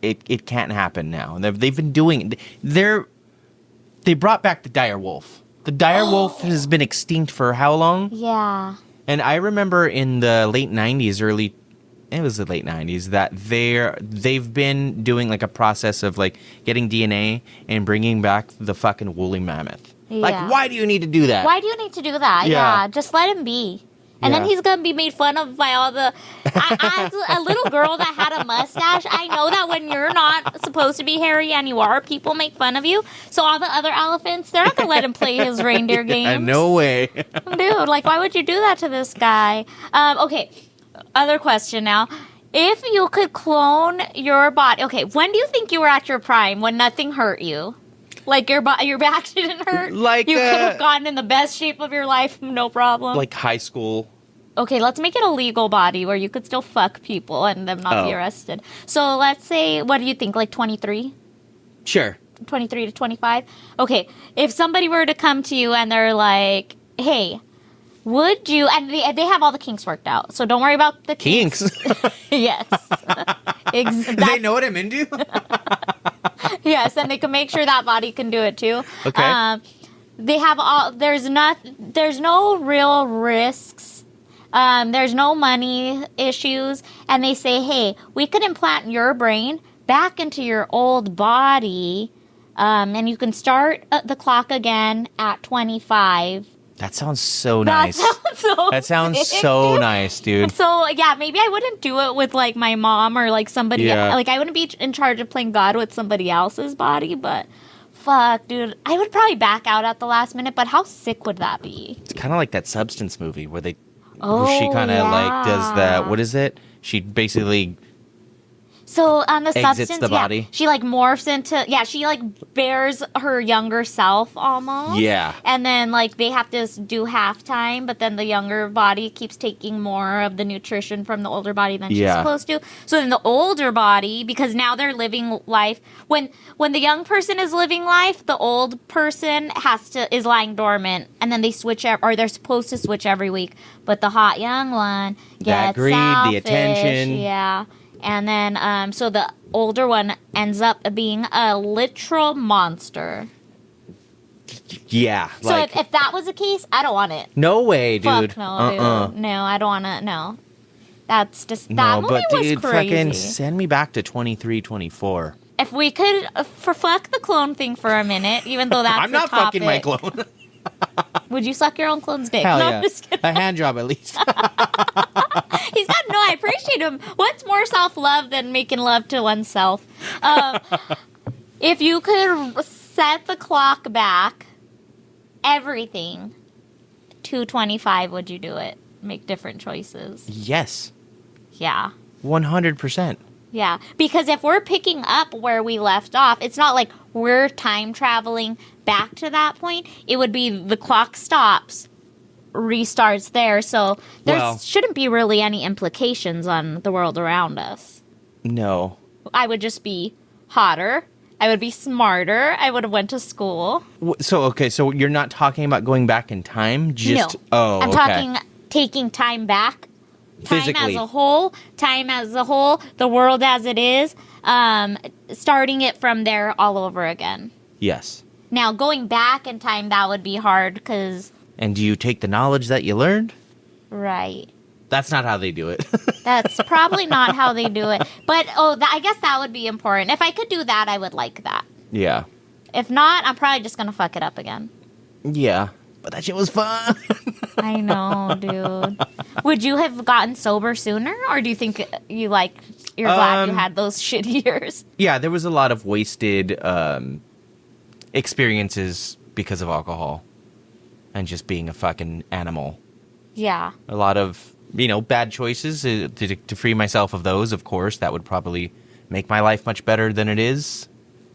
it can't happen now. They've been doing they brought back the dire wolf. The dire wolf has been extinct for how long? Yeah. And I remember in the late 90s, it was the late 90s, that they've been doing like a process of like getting DNA and bringing back the fucking woolly mammoth. Yeah. Like, why do you need to do that? Why do you need to do that? Yeah. Just let him be. And then he's going to be made fun of by all the... as a little girl that had a mustache, I know that when you're not supposed to be hairy and you are, people make fun of you. So all the other elephants, they're not going to let him play his reindeer games. No way. Dude, like, why would you do that to this guy? Okay, other question now. If you could clone your body... Okay, when do you think you were at your prime, when nothing hurt you? Like, your back didn't hurt? Like, you could have gotten in the best shape of your life, no problem? Like high school. Okay, let's make it a legal body where you could still fuck people and them not be arrested. So let's say, what do you think, like 23? Sure. 23 to 25? Okay, if somebody were to come to you and they're like, hey, would you... And they have all the kinks worked out, so don't worry about the kinks. Yes. They know what I'm into? Yes, and they can make sure that body can do it too. Okay. They have all... There's no real risks. There's no money issues. And they say, hey, we could implant your brain back into your old body, and you can start the clock again at 25. That sounds so nice. That sounds sick, so dude. nice, dude. So, yeah, maybe I wouldn't do it with, like, my mom or, like, somebody. Yeah. Like, I wouldn't be in charge of playing God with somebody else's body, but fuck, dude. I would probably back out at the last minute, but how sick would that be? It's kind of like that Substance movie where she Oh, kind of, like, does yeah. that. What is it? She basically... So on the exits substance, the body. she like morphs into she like bears her younger self almost. Yeah. And then like they have to do halftime, but then the younger body keeps taking more of the nutrition from the older body than she's supposed to. So then the older body, because now they're living life when the young person is living life, the old person is lying dormant, and then they switch or they're supposed to switch every week. But the hot young one gets that greed, selfish, the attention. Yeah. And then, so the older one ends up being a literal monster. Yeah. So if that was the case, I don't want it. No way, dude. Fuck no, dude. No, I don't want to. No. That's just, that movie was crazy. Fucking send me back to 23, 24. If we could, fuck the clone thing for a minute, even though that's I'm not fucking my clone. Would you suck your own clone's dick? Hell no, yeah. I'm just kidding. A hand job at least. I appreciate him. What's more self-love than making love to oneself? If you could set the clock back, everything, to 25, would you do it? Make different choices? Yes. Yeah. 100%. Yeah. Because if we're picking up where we left off, it's not like we're time traveling back to that point. It would be the clock stops, restarts there, so there shouldn't be really any implications on the world around us. No. I would just be hotter. I would be smarter. I would have went to school. So you're not talking about going back in time? Just No. Oh, I'm okay. talking taking time back. Physically. Time as a whole, the world as it is, starting it from there all over again. Yes. Now, going back in time, that would be hard because... And do you take the knowledge that you learned? Right. That's not how they do it. That's probably not how they do it. But, I guess that would be important. If I could do that, I would like that. Yeah. If not, I'm probably just going to fuck it up again. Yeah. But that shit was fun. I know, dude. Would you have gotten sober sooner? Or do you think you're glad you had those shitty years? Yeah, there was a lot of wasted experiences because of alcohol. And just being a fucking animal. Yeah. A lot of, bad choices to free myself of those, of course. That would probably make my life much better than it is.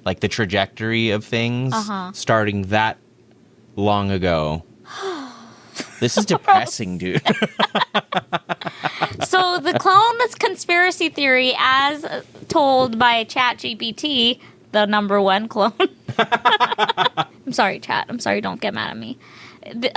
Like the trajectory of things starting that long ago. This is depressing, dude. So the clone that's conspiracy theory as told by ChatGPT, the number one clone. I'm sorry, chat. I'm sorry. Don't get mad at me. The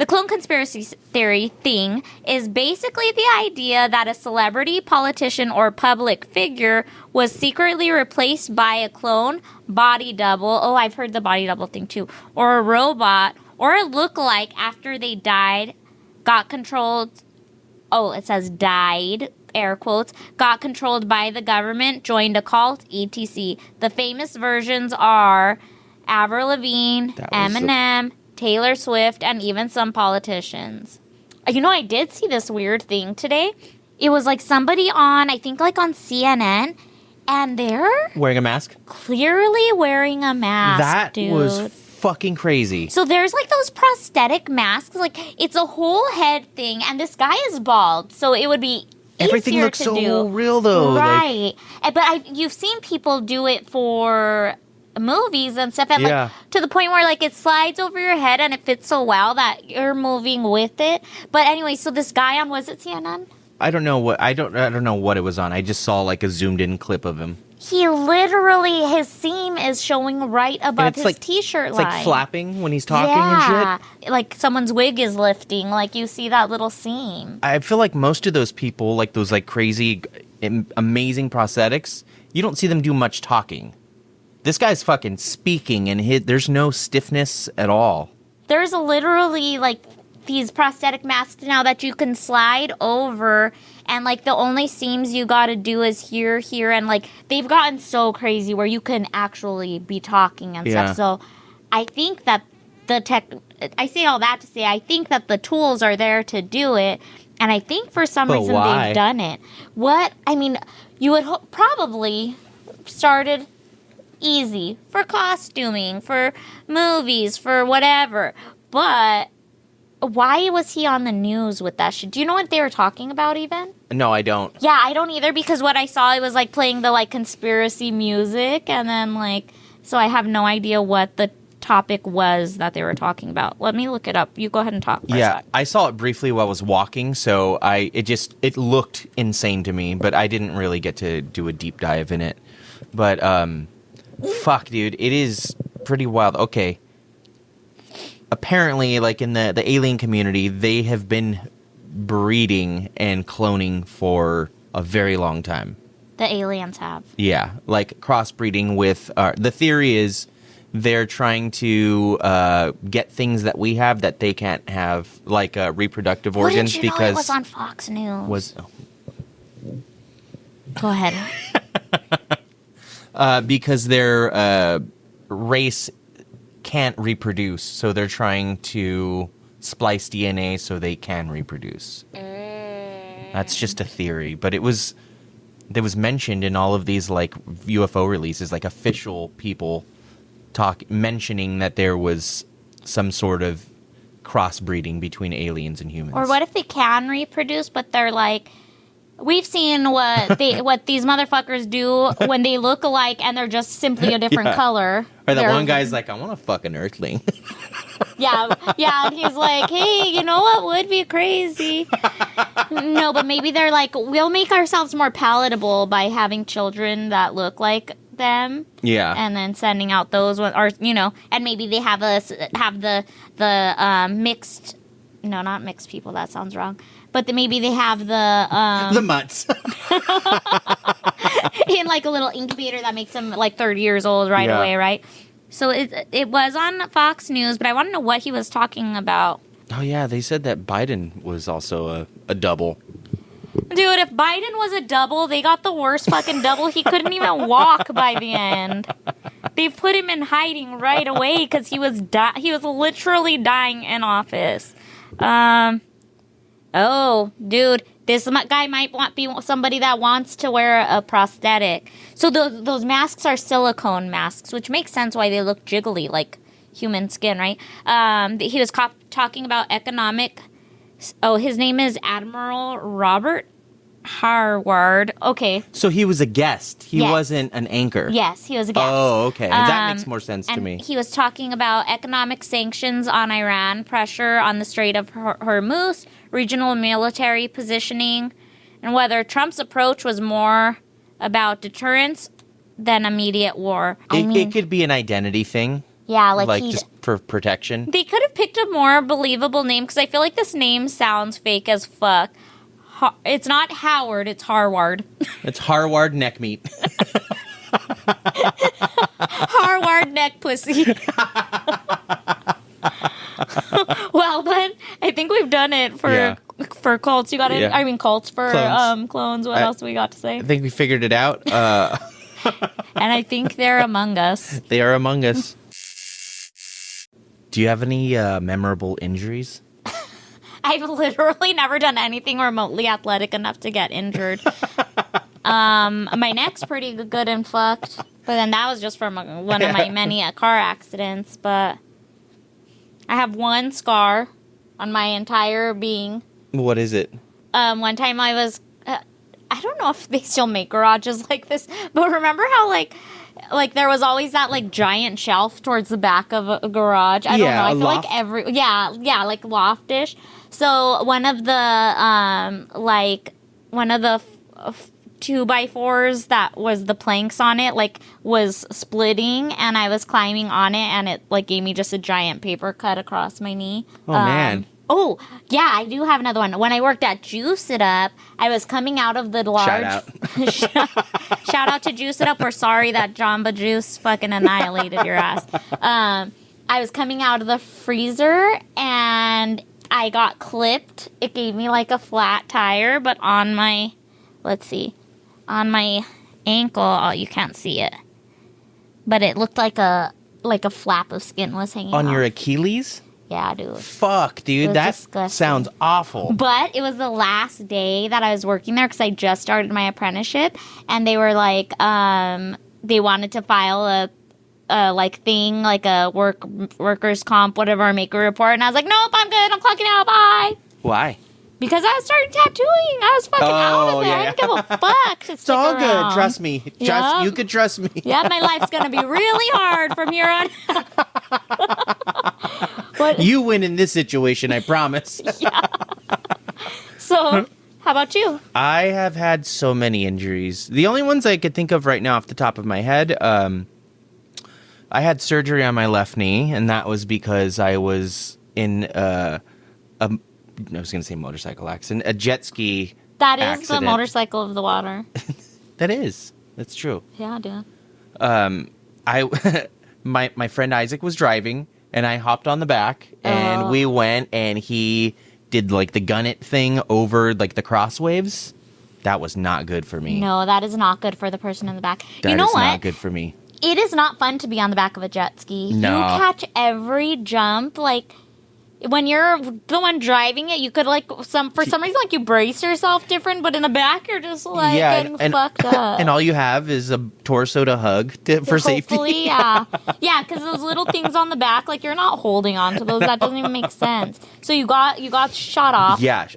clone conspiracy theory thing is basically the idea that a celebrity, politician, or public figure was secretly replaced by a clone, body double. Oh, I've heard the body double thing too. Or a robot, or a lookalike after they died, got controlled. Oh, it says died, air quotes, got controlled by the government, joined a cult, etc. The famous versions are Avril Lavigne, Eminem, Taylor Swift, and even some politicians. You know, I did see this weird thing today. It was like somebody on, I think like on CNN, and they're wearing a mask? Clearly wearing a mask, that dude. Was fucking crazy. So there's like those prosthetic masks, like it's a whole head thing, and this guy is bald, so it would be everything looks so real though, right? But you've seen people do it for movies and stuff, and like to the point where like it slides over your head and it fits so well that you're moving with it. But anyway, so this guy on, was it CNN? I don't know what it was on. I just saw like a zoomed in clip of him. He literally, his seam is showing right above his t-shirt line. It's like flapping when he's talking and shit. Like someone's wig is lifting. Like you see that little seam. I feel like most of those people, like those like crazy, amazing prosthetics, you don't see them do much talking. This guy's fucking speaking and there's no stiffness at all. There's literally like these prosthetic masks now that you can slide over, and like the only seams you gotta do is here, and like they've gotten so crazy where you can actually be talking and stuff. So I think that I say all that to say I think that the tools are there to do it, and I think for some reason they've done it. You would probably started easy for costuming, for movies, for whatever, but why was he on the news with that shit? Do you know what they were talking about even? No, I don't. Yeah, I don't either, because what I saw, it was like playing the like conspiracy music, and then like, so I have no idea what the topic was that they were talking about. Let me look it up. You go ahead and talk. Yeah, I saw it briefly while I was walking, so it looked insane to me, but I didn't really get to do a deep dive in it. But fuck, dude, it is pretty wild. Okay. Apparently, like in the alien community, they have been breeding and cloning for a very long time. The aliens have. Yeah, like crossbreeding with... the theory is they're trying to get things that we have that they can't have, like reproductive organs. Did you because know it was on Fox News? Go ahead. Because their race can't reproduce, so they're trying to splice DNA so they can reproduce. That's just a theory, but it was mentioned in all of these like UFO releases, like official people mentioning that there was some sort of crossbreeding between aliens and humans. Or what if they can reproduce, but they're like, we've seen what these motherfuckers do when they look alike and they're just simply a different color. Or that one guy's like, I want to fuck an earthling. Yeah, and he's like, hey, you know what would be crazy? No, but maybe they're like, we'll make ourselves more palatable by having children that look like them. Yeah. And then sending out those ones, or, you know, and maybe they have the mixed, no, not mixed people, that sounds wrong. But maybe they have the mutts. in like a little incubator that makes them like 30 years old right away, right? So it was on Fox News, but I want to know what he was talking about. Oh, yeah, they said that Biden was also a double. Dude, if Biden was a double, they got the worst fucking double. He couldn't even walk by the end. They put him in hiding right away because he was literally dying in office. Oh, dude, this guy might be somebody that wants to wear a prosthetic. So those masks are silicone masks, which makes sense why they look jiggly like human skin, right? He was talking about economic. Oh, his name is Admiral Robert Harvard. Okay. So he was a guest. He Yes. wasn't an anchor. Yes, he was a guest. Oh, okay. That makes more sense to and me. he was talking about economic sanctions on Iran, pressure on the Strait of Hormuz, regional military positioning, and whether Trump's approach was more about deterrence than immediate war. It could be an identity thing. Yeah, like just for protection. They could have picked a more believable name because I feel like this name sounds fake as fuck. It's not Howard, it's Harvard. It's Harvard neck meat. Harvard neck pussy. Well, then I think we've done it for cults. You got it? Yeah. I mean, cults for clones. What else do we got to say? I think we figured it out. And I think they're among us. They are among us. Do you have any memorable injuries? I've literally never done anything remotely athletic enough to get injured. My neck's pretty good and fucked, but then that was just from one of my many car accidents. But I have one scar on my entire being. What is it? One time I was, I don't know if they still make garages like this, but remember how like there was always that like giant shelf towards the back of a garage. I don't know. I feel loft. like like loftish. So one of the 2x4s that was the planks on it like was splitting, and I was climbing on it, and it like gave me just a giant paper cut across my knee. Oh man. Oh, yeah, I do have another one. When I worked at Juice It Up, I was coming out of the large... Shout out. Shout out to Juice It Up. We're sorry that Jamba Juice fucking annihilated your ass. I was coming out of the freezer, and I got clipped. It gave me, like, a flat tire, but on my... Let's see. On my ankle, oh, you can't see it. But it looked like a flap of skin was hanging on off. your Achilles? Yeah, dude. Fuck, dude. That disgusting. Sounds awful. But it was the last day that I was working there because I just started my apprenticeship, and they were like, they wanted to file a thing, like a workers' comp, whatever, make a report, and I was like, nope, I'm good. I'm clocking out. Bye. Why? Because I was starting tattooing. I was fucking out of there. Yeah. I didn't give a fuck. It's all good. Trust me. Yep. You could trust me. Yeah, my life's going to be really hard from here on. What? You win in this situation, I promise. Yeah. So, how about you? I have had so many injuries. The only ones I could think of right now off the top of my head, I had surgery on my left knee, and that was because I was in I was going to say motorcycle accident, a jet ski That is accident. the motorcycle of the water. That's true. Yeah, dude. My friend Isaac was driving, and I hopped on the back, and we went, and he did like the gun it thing over like the cross waves. That was not good for me. No, that is not good for the person in the back. That you know is what? not good for me. It is not fun to be on the back of a jet ski. No. You catch every jump, like when you're the one driving it, you could like for some reason like you brace yourself different, but in the back you're just like getting fucked up. And all you have is a torso to hug for safety. Hopefully, yeah, because those little things on the back, like you're not holding on to those. That doesn't even make sense. So you got shot off. Yeah,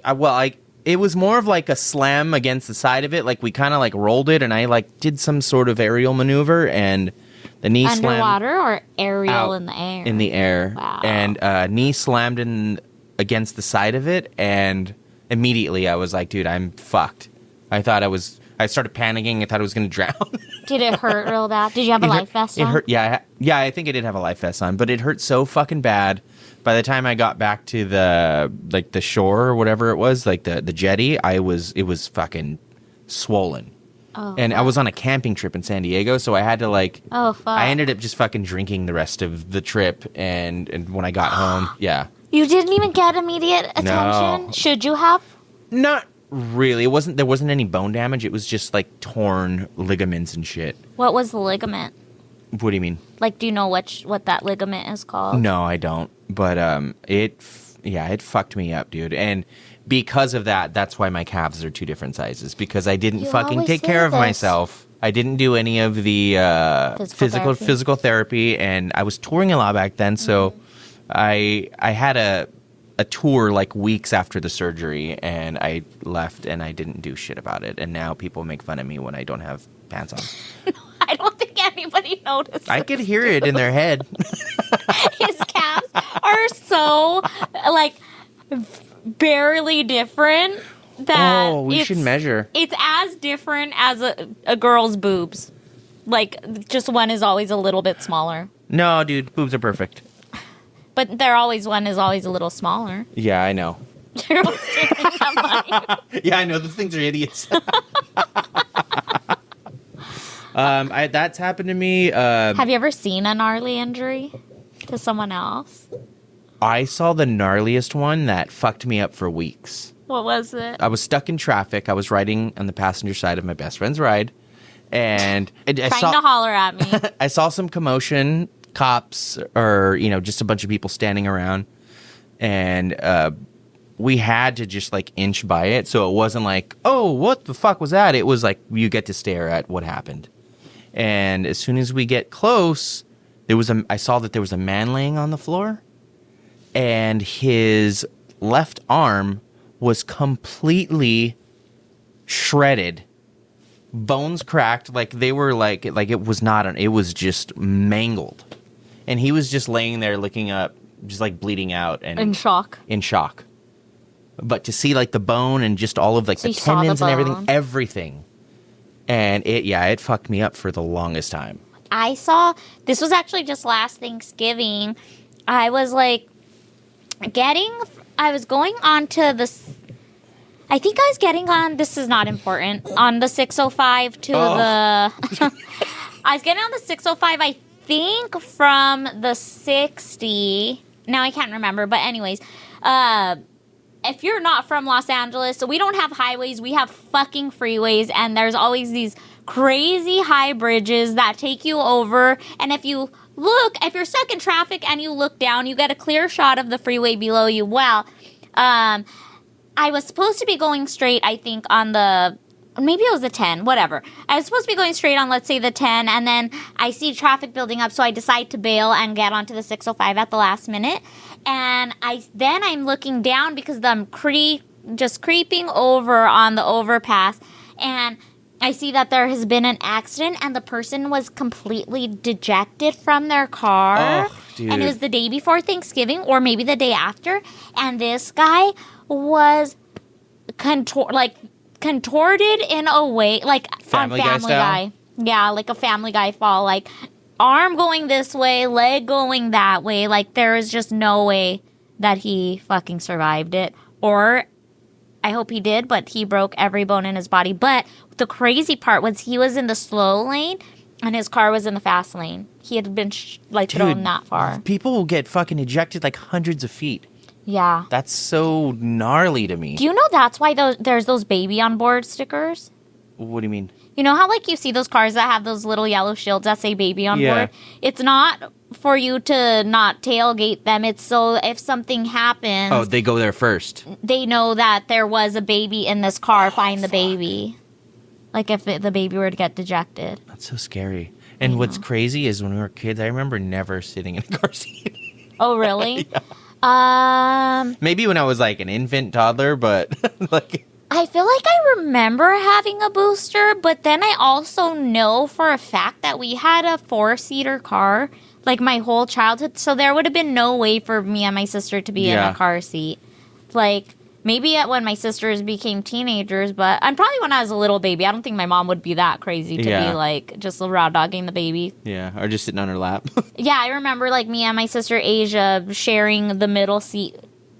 it was more of like a slam against the side of it. Like we kind of like rolled it, and I like did some sort of aerial maneuver, and the knee underwater slammed or aerial out in the air. In the air, wow. And knee slammed in against the side of it, and immediately I was like, dude, I'm fucked. I started panicking. I thought I was going to drown. Did it hurt real bad? Did you have a life vest on? It hurt. Yeah, I think I did have a life vest on, but it hurt so fucking bad. By the time I got back to the shore or whatever it was, like the jetty, it was fucking swollen. Oh, and fuck. I was on a camping trip in San Diego, so I had to like. Oh fuck! I ended up just fucking drinking the rest of the trip, and when I got home, yeah. You didn't even get immediate attention. No. Should you have? Not really. There wasn't any bone damage. It was just like torn ligaments and shit. What was the ligament? What do you mean? Like, do you know what that ligament is called? No, I don't. But it fucked me up, dude. And because of that, that's why my calves are two different sizes. Because I didn't fucking take care of myself. I didn't do any of the physical therapy, and I was touring a lot back then. So I had a tour like weeks after the surgery, and I left and I didn't do shit about it. And now people make fun of me when I don't have pants on. I don't think anybody noticed. I could hear it in their head. His calves are so like barely different that we should measure. It's as different as a girl's boobs. Like, just one is always a little bit smaller. No, dude, boobs are perfect. But one is always a little smaller. Yeah, I know. You're staring at mine. Yeah, I know. Those things are idiots. That's happened to me. Have you ever seen a gnarly injury to someone else? I saw the gnarliest one that fucked me up for weeks. What was it? I was stuck in traffic. I was riding on the passenger side of my best friend's ride. And trying to holler at me. I saw some commotion, cops, or, just a bunch of people standing around. And we had to just, like, inch by it. So it wasn't like, oh, what the fuck was that? It was like, you get to stare at what happened. And as soon as we get close, I saw that there was a man laying on the floor. And his left arm was completely shredded. Bones cracked, like they were like it was not it was just mangled. And he was just laying there looking up, just like bleeding out and in shock. But to see like the bone and just all of like the tendons and everything. And it fucked me up for the longest time. This was actually just last Thanksgiving. I was going on to this. I think I was getting on, this is not important, on the 605 to I was getting on the 605, I think, from the 60. Now I can't remember, but anyways, if you're not from Los Angeles, so we don't have highways, we have fucking freeways, and there's always these crazy high bridges that take you over, and if you're stuck in traffic and you look down, you get a clear shot of the freeway below you. Well, I was supposed to be going straight, I think, on maybe it was the 10, whatever. I was supposed to be going straight on, let's say, the 10, and then I see traffic building up, so I decide to bail and get onto the 605 at the last minute. And I'm looking down because I'm just creeping over on the overpass, and I see that there has been an accident, and the person was completely dejected from their car. Oh, dude. And it was the day before Thanksgiving, or maybe the day after, and this guy was contorted in a way, like Family on Family Guy. Yeah, like a Family Guy fall, like arm going this way, leg going that way. Like there is just no way that he fucking survived it. Or I hope he did, but he broke every bone in his body. But the crazy part was he was in the slow lane and his car was in the fast lane. He had been thrown that far. People will get fucking ejected like hundreds of feet. Yeah. That's so gnarly to me. Do you know that's why there's those baby on board stickers? What do you mean? You know how like you see those cars that have those little yellow shields that say baby on board? It's not for you to not tailgate them. It's so if something happens... Oh, they go there first. They know that there was a baby in this car. Find the baby. Like if the baby were to get dejected. That's so scary. And what's crazy is when we were kids, I remember never sitting in a car seat. Oh, really? Yeah. Maybe when I was like an infant toddler, but like... I feel like I remember having a booster, but then I also know for a fact that we had a 4-seater car, like my whole childhood, so there would have been no way for me and my sister to be in a car seat. Like, maybe when my sisters became teenagers, but I'm probably when I was a little baby. I don't think my mom would be that crazy to be like just raw dogging the baby. Yeah, or just sitting on her lap. Yeah, I remember like me and my sister Asia sharing the middle seat.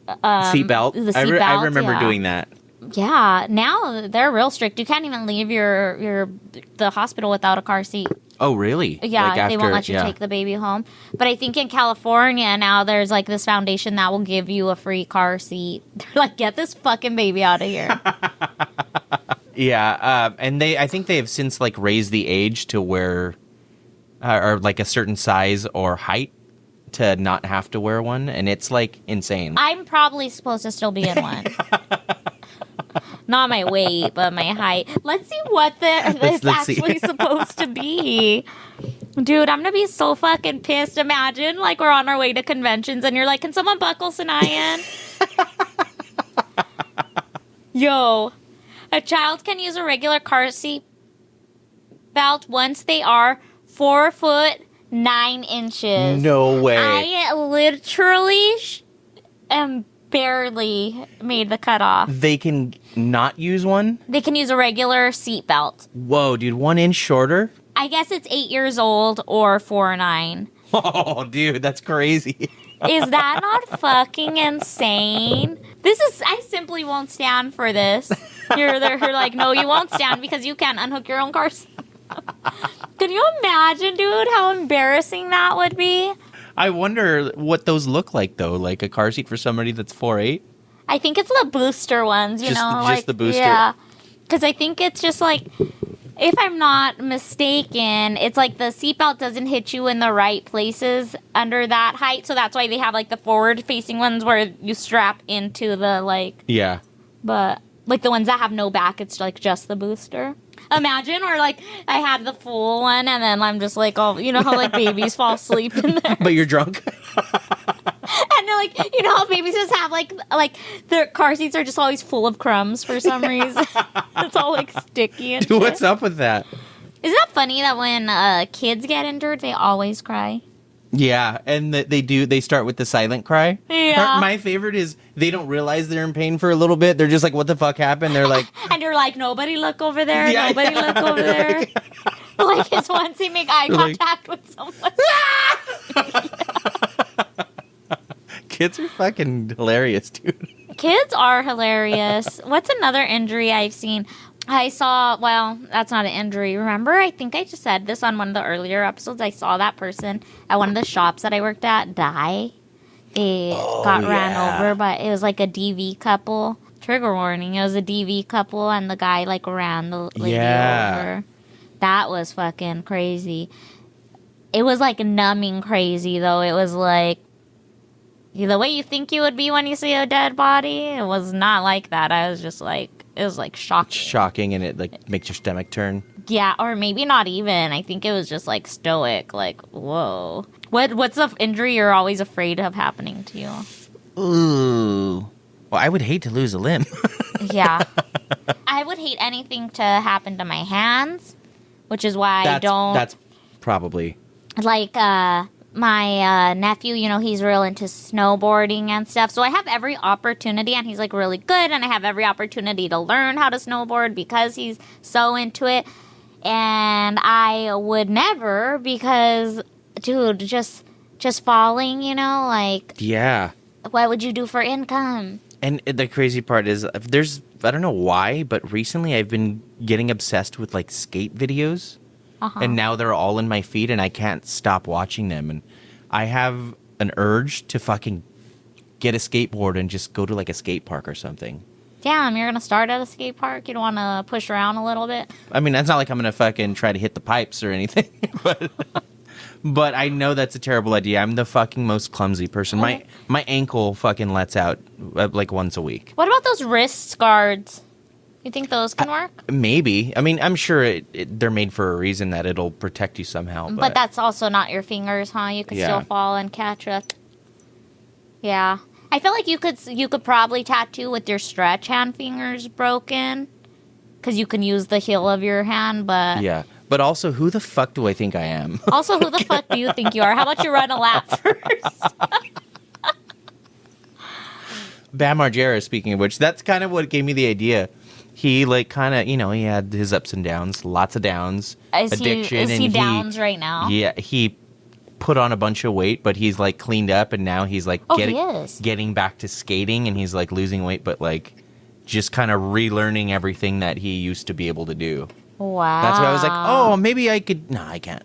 Seatbelt. The seatbelt. I remember doing that. Yeah, now they're real strict. You can't even leave the hospital without a car seat. Oh, really? Yeah, like they won't let you take the baby home. But I think in California now there's like this foundation that will give you a free car seat. They're like, get this fucking baby out of here. Yeah, and I think they have since like raised the age to where, or like a certain size or height to not have to wear one, and it's like insane. I'm probably supposed to still be in one. Not my weight, but my height. Let's see what it's actually supposed to be. Dude, I'm going to be so fucking pissed. Imagine, like, we're on our way to conventions and you're like, can someone buckle Sanae in? Yo, a child can use a regular car seat belt once they are 4'9". No way. I literally am barely made the cutoff. They can not use one? They can use a regular seat belt. Whoa, dude, 1 inch shorter? I guess it's 8 years old or 4'9". Oh, dude, that's crazy. Is that not fucking insane? I simply won't stand for this. You're like, no, you won't stand because you can't unhook your own car seat. Can you imagine, dude, how embarrassing that would be? I wonder what those look like, though. Like a car seat for somebody that's 4'8"? I think it's the booster ones, you know? Just like, the booster? Yeah. Because I think it's just like, if I'm not mistaken, it's like the seatbelt doesn't hit you in the right places under that height. So that's why they have like the forward-facing ones where you strap into the like... Yeah. But like the ones that have no back, it's like just the booster. Imagine, or like I had the full one and then I'm just like, oh, you know how like babies fall asleep in there? But you're drunk? And they're like, you know how babies just have like their car seats are just always full of crumbs for some reason. It's all like sticky and Dude, shit. what's up with that? Isn't that funny that when kids get injured, they always cry? Yeah, and they start with the silent cry. Yeah. My favorite is they don't realize they're in pain for a little bit. They're just like, what the fuck happened? They're like... And you're like, nobody look over there, Yeah, nobody look over there. Like it's once they make eye contact with someone. Kids are fucking hilarious, dude. Kids are hilarious. What's another injury I've seen? I saw, well, that's not an injury. Remember, I think I just said this on one of the earlier episodes. I saw that person at one of the shops that I worked at die. They got ran over, but it was like a DV couple. Trigger warning, it was a DV couple, and the guy, like, ran the lady over. That was fucking crazy. It was, like, numbing crazy, though. It was, like, the way you think you would be when you see a dead body, it was not like that. I was just, like, it was, like, shocking. Shocking, and it, like, makes your stomach turn. Yeah, or maybe not even. I think it was just, like, stoic. Like, whoa. What's the injury you're always afraid of happening to you? Ooh. Well, I would hate to lose a limb. Yeah. I would hate anything to happen to my hands, which is why I don't... That's probably... Like, my nephew, you know, he's real into snowboarding and stuff. So I have every opportunity, and he's, like, really good, and I have every opportunity to learn how to snowboard because he's so into it. And I would never because, dude, just falling, you know, like... Yeah. What would you do for income? And the crazy part is, I don't know why, but recently I've been getting obsessed with, like, skate videos. Uh-huh. And now they're all in my feed, and I can't stop watching them. And I have an urge to fucking get a skateboard and just go to, like, a skate park or something. Damn, you're going to start at a skate park? You don't want to push around a little bit? I mean, that's not like I'm going to fucking try to hit the pipes or anything. But I know that's a terrible idea. I'm the fucking most clumsy person. My ankle fucking lets out, like, once a week. What about those wrist guards? You think those can work? Maybe. I mean, I'm sure they're made for a reason that it'll protect you somehow. But that's also not your fingers, huh? You could still fall and catch it. Yeah. I feel like you could probably tattoo with your stretch hand fingers broken. Because you can use the heel of your hand, but... Yeah. But also, who the fuck do I think I am? Also, who the fuck do you think you are? How about you run a lap first? Bam Margera, speaking of which, that's kind of what gave me the idea. He, like, kind of, you know, he had his ups and downs, lots of downs, addiction. Is he downs right now? Yeah, he put on a bunch of weight, but he's, like, cleaned up, and now he's, like, getting back to skating, and he's, like, losing weight, but, like, just kind of relearning everything that he used to be able to do. Wow. That's why I was like, oh, maybe I could... No, I can't.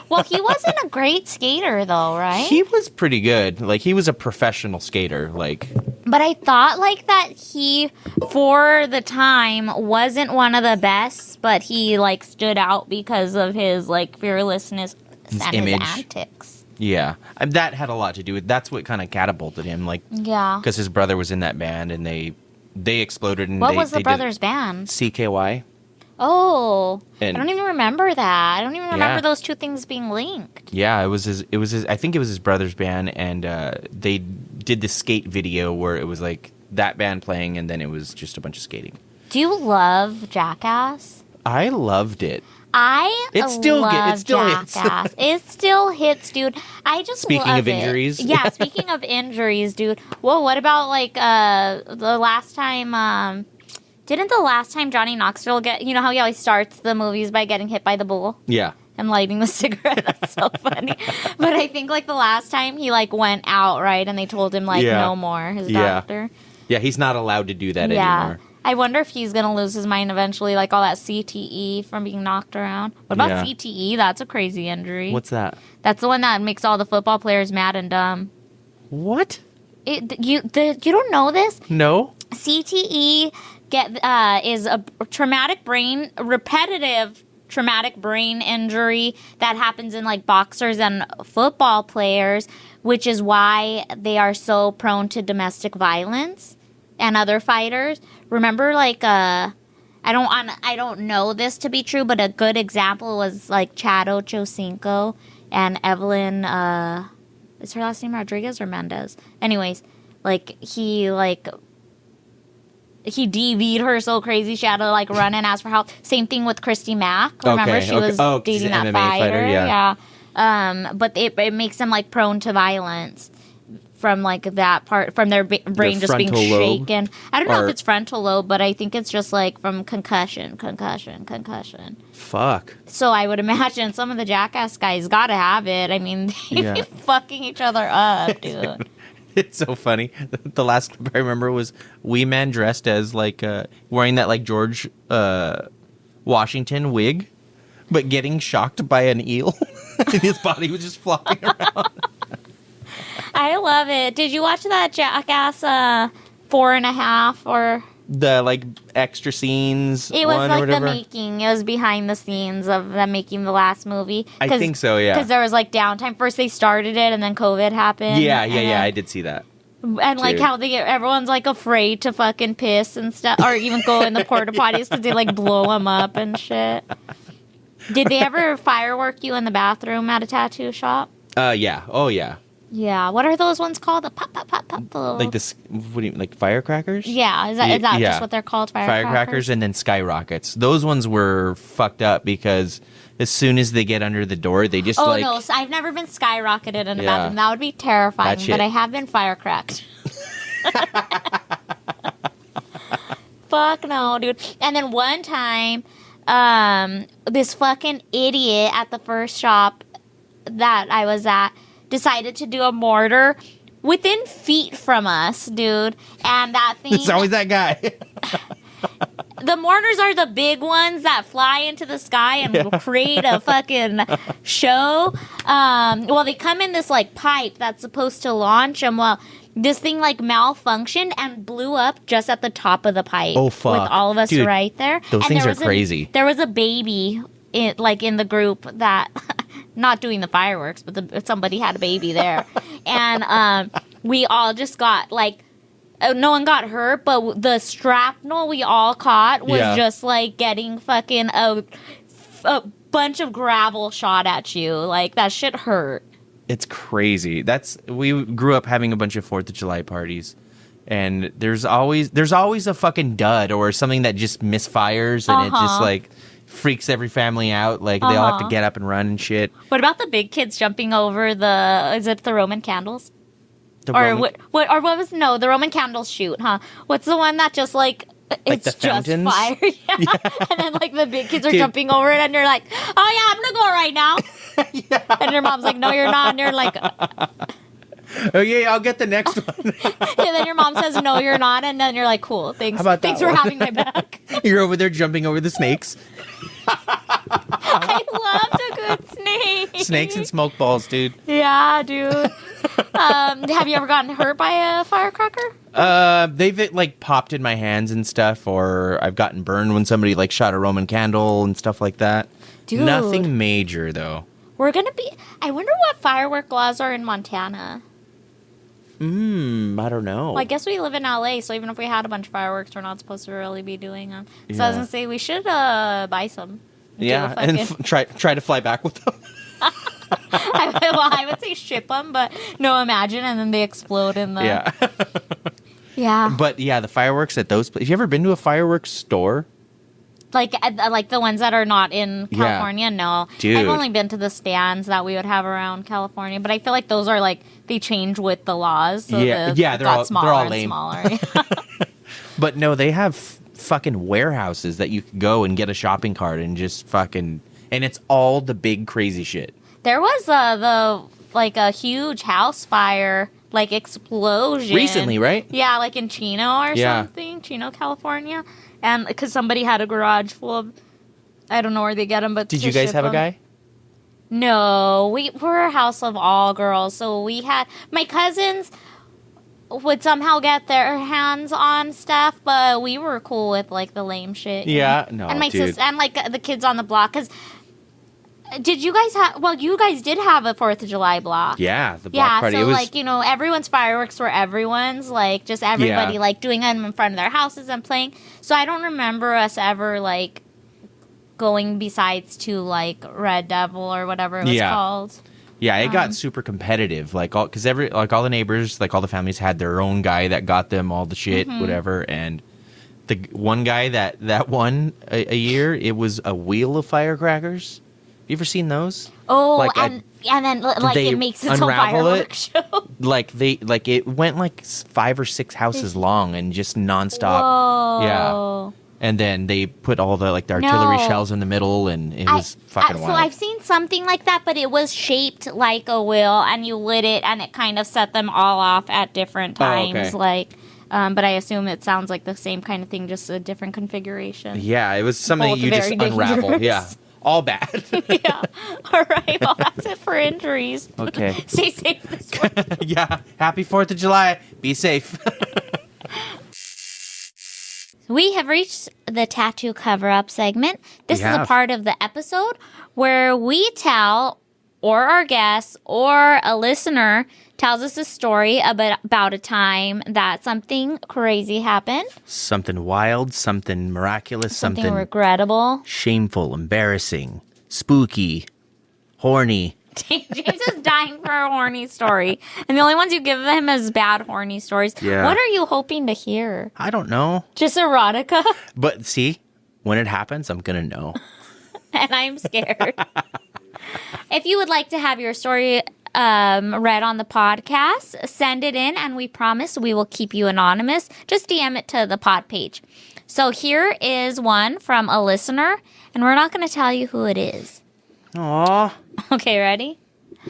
Well, he wasn't a great skater, though, right? He was pretty good. Like, he was a professional skater, like... But I thought, like, that he, for the time, wasn't one of the best, but he, like, stood out because of his, like, fearlessness and image. his antics. Yeah. That had a lot to do with... That's what kind of catapulted him, like... Yeah. Because his brother was in that band, and they they exploded. And What was the brothers' band? CKY. Oh, And I don't even remember that. I don't even remember those two things being linked. Yeah, it was his. I think it was his brother's band, and they did the skate video where it was like that band playing, and then it was just a bunch of skating. Do you love Jackass? I loved it. It still Jackass. It still hits, dude. I just speaking love of injuries, yeah. Speaking of injuries, dude. Well, what about like the last time? Didn't the last time Johnny Knoxville get? You know how he always starts the movies by getting hit by the bull? Yeah. And lighting the cigarette. That's so funny. But I think like the last time he like went out, right, and they told him like no more. His doctor. Yeah, he's not allowed to do that anymore. I wonder if he's going to lose his mind eventually, like all that CTE from being knocked around. What about CTE? That's a crazy injury. What's that? That's the one that makes all the football players mad and dumb. What? You don't know this? No. CTE is a repetitive traumatic brain injury that happens in like boxers and football players, which is why they are so prone to domestic violence and other fighters. Remember, like, I don't know this to be true, but a good example was like Chad Ochocinco and Evelyn. Is her last name Rodriguez or Mendez? Anyways, like he DV'd her so crazy she had to like run and ask for help. Same thing with Christy Mack. Remember she was dating that MMA fighter. Yeah. But it makes them like prone to violence from like that part, from their brain just being shaken. I don't know if it's frontal lobe, but I think it's just like from concussion. Fuck. So I would imagine some of the Jackass guys gotta have it. I mean, they be fucking each other up, dude. It's so funny. The last clip I remember was Wee Man dressed as like wearing that like George Washington wig, but getting shocked by an eel. And his body was just flopping around. I love it. Did you watch that Jackass 4.5 or the like extra scenes? It was one like or whatever? the making. It was behind the scenes of them making the last movie. I think so. Yeah. Because there was like downtime. First they started it, and then COVID happened. Yeah. I did see that. And like how everyone's like afraid to fucking piss and stuff, or even go in the porta potties because they like blow them up and shit. Did they ever firework you in the bathroom at a tattoo shop? Yeah. Oh yeah. Yeah. What are those ones called? The pop. Like this. What do you like? Firecrackers? Yeah. Is that just what they're called? Firecrackers and then skyrockets. Those ones were fucked up because as soon as they get under the door, they just Oh no! So I've never been skyrocketed in a bathroom. That would be terrifying. But I have been firecracked. Fuck no, dude. And then one time, this fucking idiot at the first shop that I was at decided to do a mortar within feet from us, dude. And that thing... It's always that guy. The mortars are the big ones that fly into the sky and create a fucking show. Well, they come in this, like, pipe that's supposed to launch them. Well, this thing, like, malfunctioned and blew up just at the top of the pipe. Oh, fuck. With all of us right there. Those things are crazy. There was a baby, in the group that... Not doing the fireworks, but somebody had a baby there. And we all just got, like... no one got hurt, but the shrapnel we all caught was just, like, getting fucking a bunch of gravel shot at you. Like, that shit hurt. It's crazy. We grew up having a bunch of 4th of July parties. And there's always a fucking dud or something that just misfires and it just, like... freaks every family out. Like, they all have to get up and run and shit. What about the big kids jumping over is it the Roman candles? The Roman candles shoot, huh? What's the one that just, like it's the fountains? Just fire? Yeah. And then, like, the big kids are jumping over it, and you're like, oh, yeah, I'm gonna go right now. And your mom's like, no, you're not. And you're like... Oh, yeah, I'll get the next one. And then your mom says, no, you're not. And then you're like, cool, thanks. Thanks for having my back. You're over there jumping over the snakes. I loved a good snake. Snakes and smoke balls, dude. Yeah, dude. Have you ever gotten hurt by a firecracker? They've like popped in my hands and stuff, or I've gotten burned when somebody like shot a Roman candle and stuff like that. Dude. Nothing major though. I wonder what firework laws are in Montana. I don't know. Well, I guess we live in LA, so even if we had a bunch of fireworks, we're not supposed to really be doing them. So I was gonna say we should buy some. Yeah, and try to fly back with them. I would say ship them, but no, imagine, and then they explode in the... Yeah. Yeah. But yeah, the fireworks at those places. Have you ever been to a fireworks store? Like the ones that are not in California? Yeah. No. Dude. I've only been to the stands that we would have around California, but I feel like those are like, they change with the laws. So they're all lame. Smaller. But no, they have fucking warehouses that you could go and get a shopping cart and just fucking, and it's all the big crazy shit. There was a huge house fire, like explosion. Recently, right? Yeah, like in Chino or something. Chino, California. And because somebody had a garage full of, I don't know where they get them, but did you guys have a guy? No, we're a house of all girls. So we had, my cousins would somehow get their hands on stuff, but we were cool with like the lame shit. Yeah, no, and my dude. sister and like the kids on the block. Because did you guys have? Well, you guys did have a 4th of July block. Yeah, the block party. So it was, like, everyone's fireworks were everyone's, like just everybody like doing them in front of their houses and playing. So I don't remember us ever like going besides to like Red Devil or whatever it was called. Yeah, it got super competitive, like all the neighbors, like all the families had their own guy that got them all the shit, whatever. And the one guy that won a year, it was a wheel of firecrackers. You ever seen those? Oh, like, and then like it makes its own fireworks show. It went like 5 or 6 houses long and just nonstop. Whoa. Yeah. And then they put all the artillery shells in the middle, and it was fucking wild. So I've seen something like that, but it was shaped like a wheel, and you lit it, and it kind of set them all off at different times. Oh, okay. But I assume it sounds like the same kind of thing, just a different configuration. Yeah, it was something you just unravel. Yeah. All bad. Yeah. All right. Well, that's it for injuries. Okay. Stay safe this week. Yeah. Happy 4th of July. Be safe. We have reached the tattoo cover-up segment. This is a part of the episode where we tell, or our guests, or a listener tells us a story about a time that something crazy happened. Something wild, something miraculous, something regrettable. Shameful, embarrassing, spooky, horny. James is dying for a horny story. And the only ones you give him is bad horny stories. Yeah. What are you hoping to hear? I don't know. Just erotica? But see, when it happens, I'm going to know. And I'm scared. If you would like to have your story read on the podcast, send it in, and we promise we will keep you anonymous. Just DM it to the pod page. So here is one from a listener, and we're not going to tell you who it is. Aww. Okay, ready?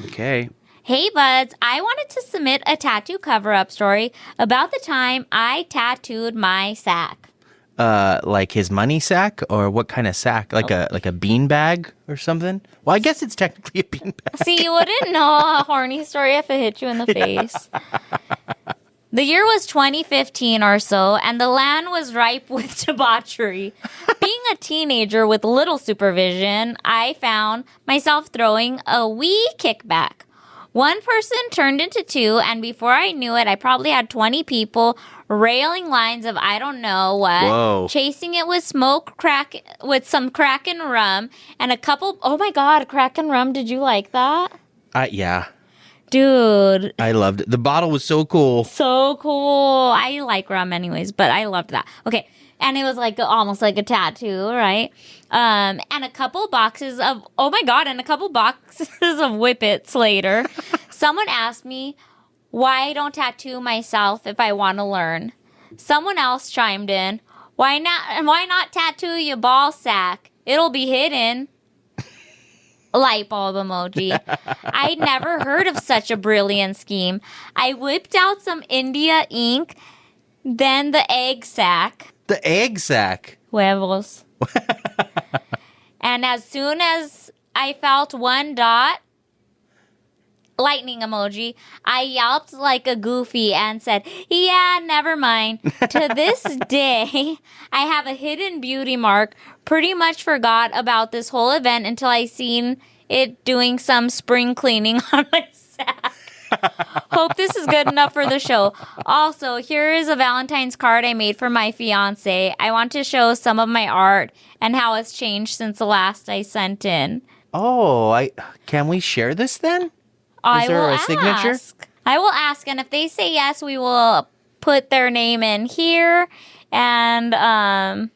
Okay. Hey, buds. I wanted to submit a tattoo cover-up story about the time I tattooed my sack. Like his money sack, or what kind of sack? Like a bean bag or something? Well, I guess it's technically a bean bag. See, you wouldn't know a horny story if it hit you in the face. The year was 2015 or so, and the land was ripe with debauchery. Being a teenager with little supervision, I found myself throwing a wee kickback. One person turned into 2, and before I knew it, I probably had 20 people railing lines of I don't know what, Whoa. Chasing it with with some Kraken rum, and a couple, oh my God, Kraken rum, did you like that? Yeah. Dude. I loved it. The bottle was so cool. So cool. I like rum anyways, but I loved that. Okay. And it was like almost like a tattoo, right? And a couple boxes of, oh my God, and a couple boxes of Whippets later, someone asked me why I don't tattoo myself if I want to learn. Someone else chimed in, why not tattoo your ball sack? It'll be hidden. Light bulb emoji. I'd never heard of such a brilliant scheme. I whipped out some India ink, then the egg sack. The egg sack. Huevos. And as soon as I felt one dot, lightning emoji, I yelped like a goofy and said, yeah, never mind. To this day, I have a hidden beauty mark. Pretty much forgot about this whole event until I seen it doing some spring cleaning on my sack. Hope this is good enough for the show. Also, here is a Valentine's card I made for my fiance. I want to show some of my art and how it's changed since the last I sent in. Oh, can we share this then? Is there a signature? I will ask, and if they say yes, we will put their name in here. And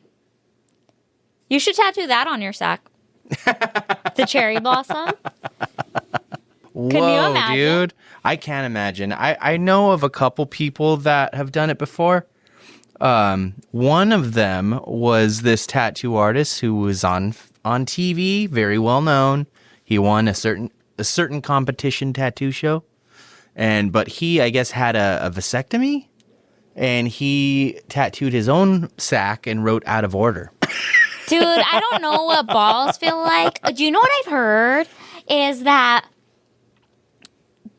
you should tattoo that on your sack. The cherry blossom. Can you imagine? Dude. I can't imagine. I know of a couple people that have done it before. One of them was this tattoo artist who was on TV, very well known. He won a certain competition tattoo show. But he, I guess, had a vasectomy, and he tattooed his own sack and wrote out of order. Dude, I don't know what balls feel like. Do you know what I've heard? Is that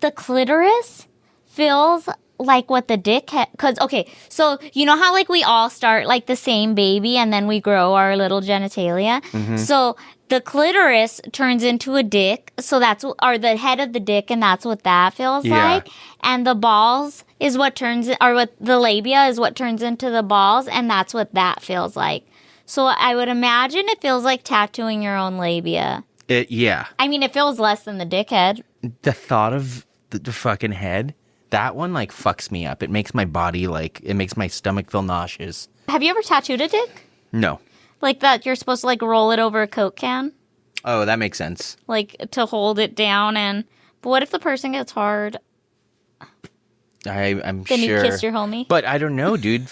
the clitoris feels like what the dick because okay, so you know how like we all start like the same baby and then we grow our little genitalia. Mm-hmm. So the clitoris turns into a dick, so that's or the head of the dick, and that's what that feels like. And the balls is what turns, or what the labia is what turns into the balls, and that's what that feels like. So I would imagine it feels like tattooing your own labia. Yeah. I mean, it feels less than the dickhead. The thought of the fucking head, that one like fucks me up. It makes my body it makes my stomach feel nauseous. Have you ever tattooed a dick? No. Like that you're supposed to like roll it over a Coke can? Oh, that makes sense. Like to hold it down but what if the person gets hard? I'm then sure. Then you kiss your homie? But I don't know, dude.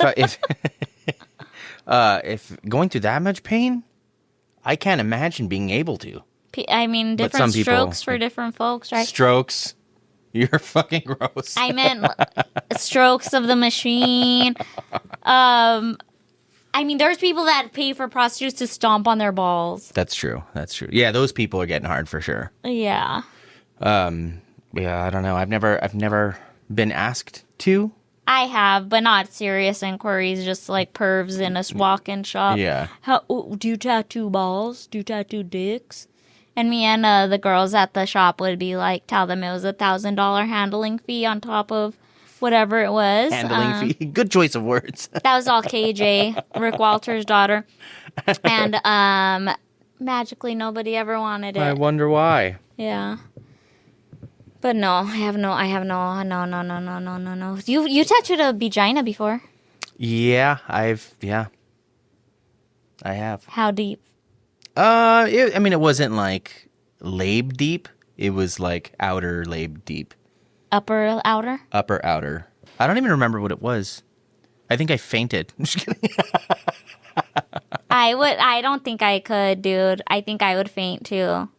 If going through that much pain, I can't imagine being able to. I mean, different strokes for different folks, right? Strokes. You're fucking gross. I meant strokes of the machine. I mean, there's people that pay for prostitutes to stomp on their balls. That's true. Yeah, those people are getting hard for sure. Yeah. Yeah, I don't know. I've never been asked to. I have, but not serious inquiries, just like pervs in a walk-in shop. Yeah. Do you tattoo balls? Do you tattoo dicks? And me and the girls at the shop would be like, tell them it was $1,000 handling fee on top of whatever it was. Handling fee. Good choice of words. That was all KJ, Rick Walter's daughter. And magically nobody ever wanted it. I wonder why. Yeah. But no. You tattooed a vagina before. Yeah, I have. How deep? It wasn't like labe deep. It was like outer labe deep. Upper outer? Upper outer. I don't even remember what it was. I think I fainted. Just kidding. I don't think I could, dude. I think I would faint too.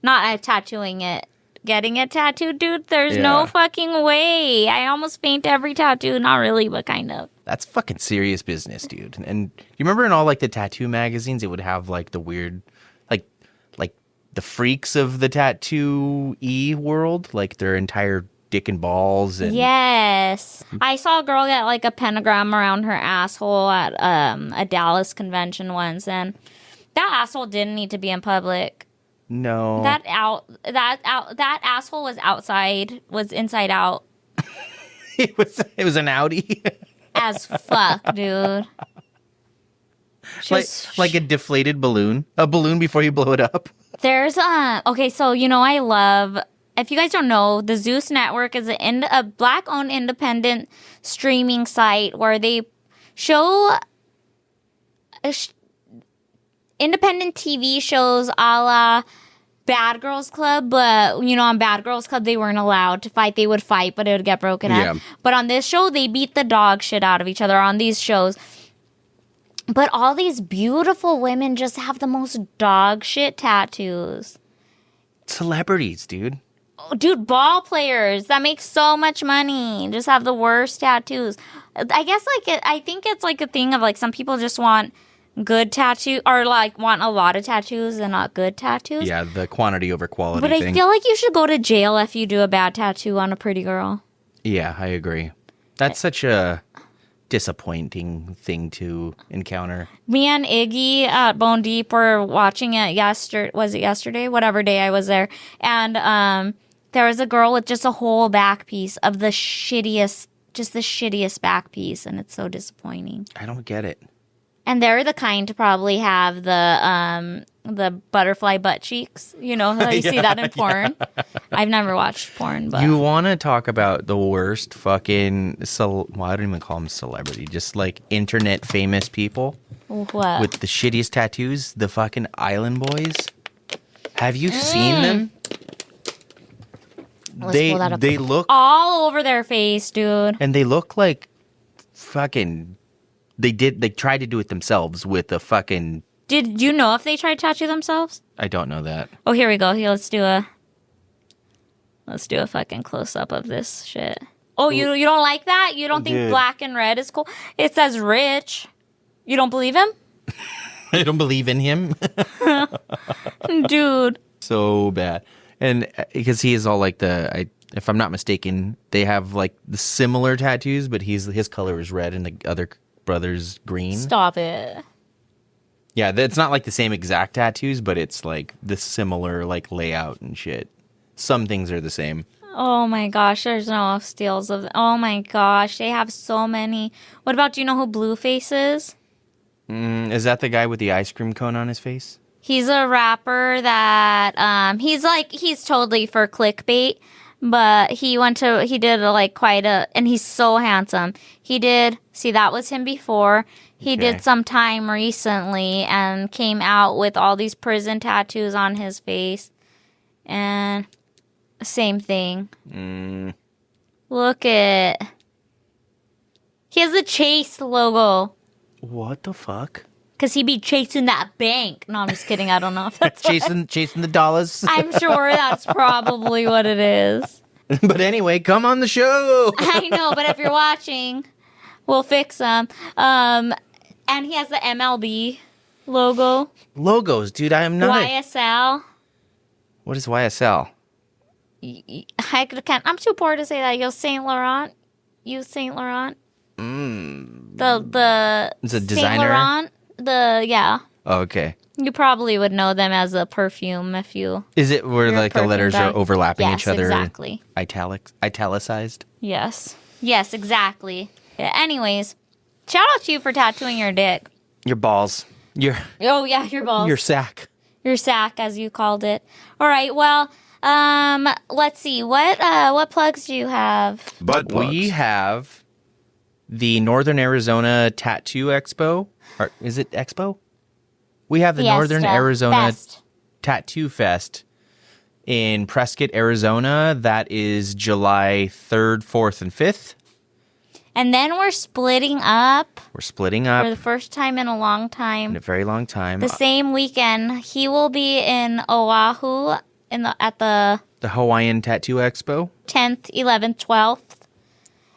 Not tattooing it. Getting it tattooed, dude, there's no fucking way. I almost faint every tattoo. Not really, but kind of. That's fucking serious business, dude. And you remember in all like the tattoo magazines, it would have like the weird, like the freaks of the tattoo-y world, like their entire dick and balls. And yes. I saw a girl get like a pentagram around her asshole at a Dallas convention once, and that asshole didn't need to be in public. No. That asshole was inside out. It was an Audi. As fuck, dude. Like a deflated balloon. A balloon before you blow it up. There's okay, so I love, if you guys don't know, the Zeus Network is a black-owned independent streaming site where they show independent TV shows a la Bad Girls Club, but on Bad Girls Club they weren't allowed to fight. They would fight, but it would get broken up. But on this show, they beat the dog shit out of each other on these shows. But all these beautiful women just have the most dog shit tattoos. Celebrities, dude. Oh, dude, ball players that make so much money just have the worst tattoos. I guess I think it's like a thing of like some people just want good tattoo or like want a lot of tattoos and not good tattoos. Yeah, the quantity over quality But thing. I feel like you should go to jail if you do a bad tattoo on a pretty girl. Yeah, I agree. That's such a disappointing thing to encounter. Me and Iggy at Bone Deep were watching it yesterday. Was it yesterday? Whatever day I was there. And There was a girl with just a whole back piece of the shittiest back piece, and it's so disappointing. I don't get it. And they're the kind to probably have the butterfly butt cheeks. You know how you see that in porn? Yeah. I've never watched porn, but... You want to talk about the worst fucking... well, I don't even call them celebrity. Just, like, internet famous people. What? With the shittiest tattoos. The fucking Island Boys. Have you seen them? They look... all over their face, dude. And they look like fucking... They tried to do it themselves with a fucking... Did you know if they tried to tattoo themselves? I don't know that. Oh, here we go. Here, let's do a fucking close-up of this shit. Oh, you don't like that? You don't think black and red is cool? It says rich. You don't believe him? I don't believe in him. Dude. So bad. And because he is all like if I'm not mistaken, they have like the similar tattoos, but his color is red and the other brother's green. Stop it. Yeah, it's not like the same exact tattoos, but it's like the similar like layout and shit. Some things are the same. Oh my gosh, there's no steals of... Oh my gosh, they have so many. What about, do you know who Blueface is? Is that the guy with the ice cream cone on his face? He's a rapper that, he's totally for clickbait, but he did and he's so handsome. That was him before. He did some time recently and came out with all these prison tattoos on his face. And same thing. Look at... He has the Chase logo. What the fuck? Because he be chasing that bank. No, I'm just kidding. I don't know if that's chasing the dollars. I'm sure that's probably what it is. But anyway, come on the show. I know, but if you're watching, we'll fix them. And he has the MLB logo. Logos, dude. I am not. YSL. What is YSL? I'm too poor to say that. You Saint Laurent. Saint Laurent. The It's a Saint designer. Laurent. Oh, okay. You probably would know them as a perfume if you... Is it where like the letters guy. are overlapping each other? Exactly. Italicized? Yes, exactly. Yeah, anyways, shout out to you for tattooing your dick. Your balls. Your balls. Your sack. Your sack, as you called it. All right, well, let's see. What plugs do you have? Butt plugs. We have the Northern Arizona Tattoo Expo. Or is it Expo? We have the Northern Arizona Tattoo Fest in Prescott, Arizona. That is July 3rd, 4th, and 5th. And then we're splitting up. For the first time in a long time. In a very long time. The same weekend. He will be in Oahu at the Hawaiian Tattoo Expo. 10th, 11th, 12th.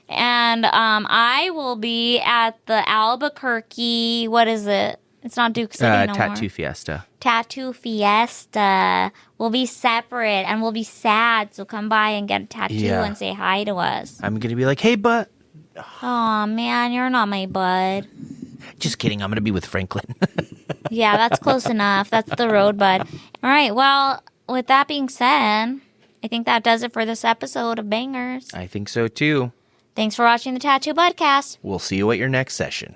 And I will be at the Albuquerque, what is it? It's not Duke City no more. Tattoo Fiesta. Tattoo Fiesta. We'll be separate and we'll be sad. So come by and get a tattoo and say hi to us. I'm going to be like, hey, bud. Oh, man, you're not my bud. Just kidding. I'm going to be with Franklin. Yeah, that's close enough. That's the road, bud. All right. Well, with that being said, I think that does it for this episode of Bangers. I think so, too. Thanks for watching the Tattoo Budcast. We'll see you at your next session.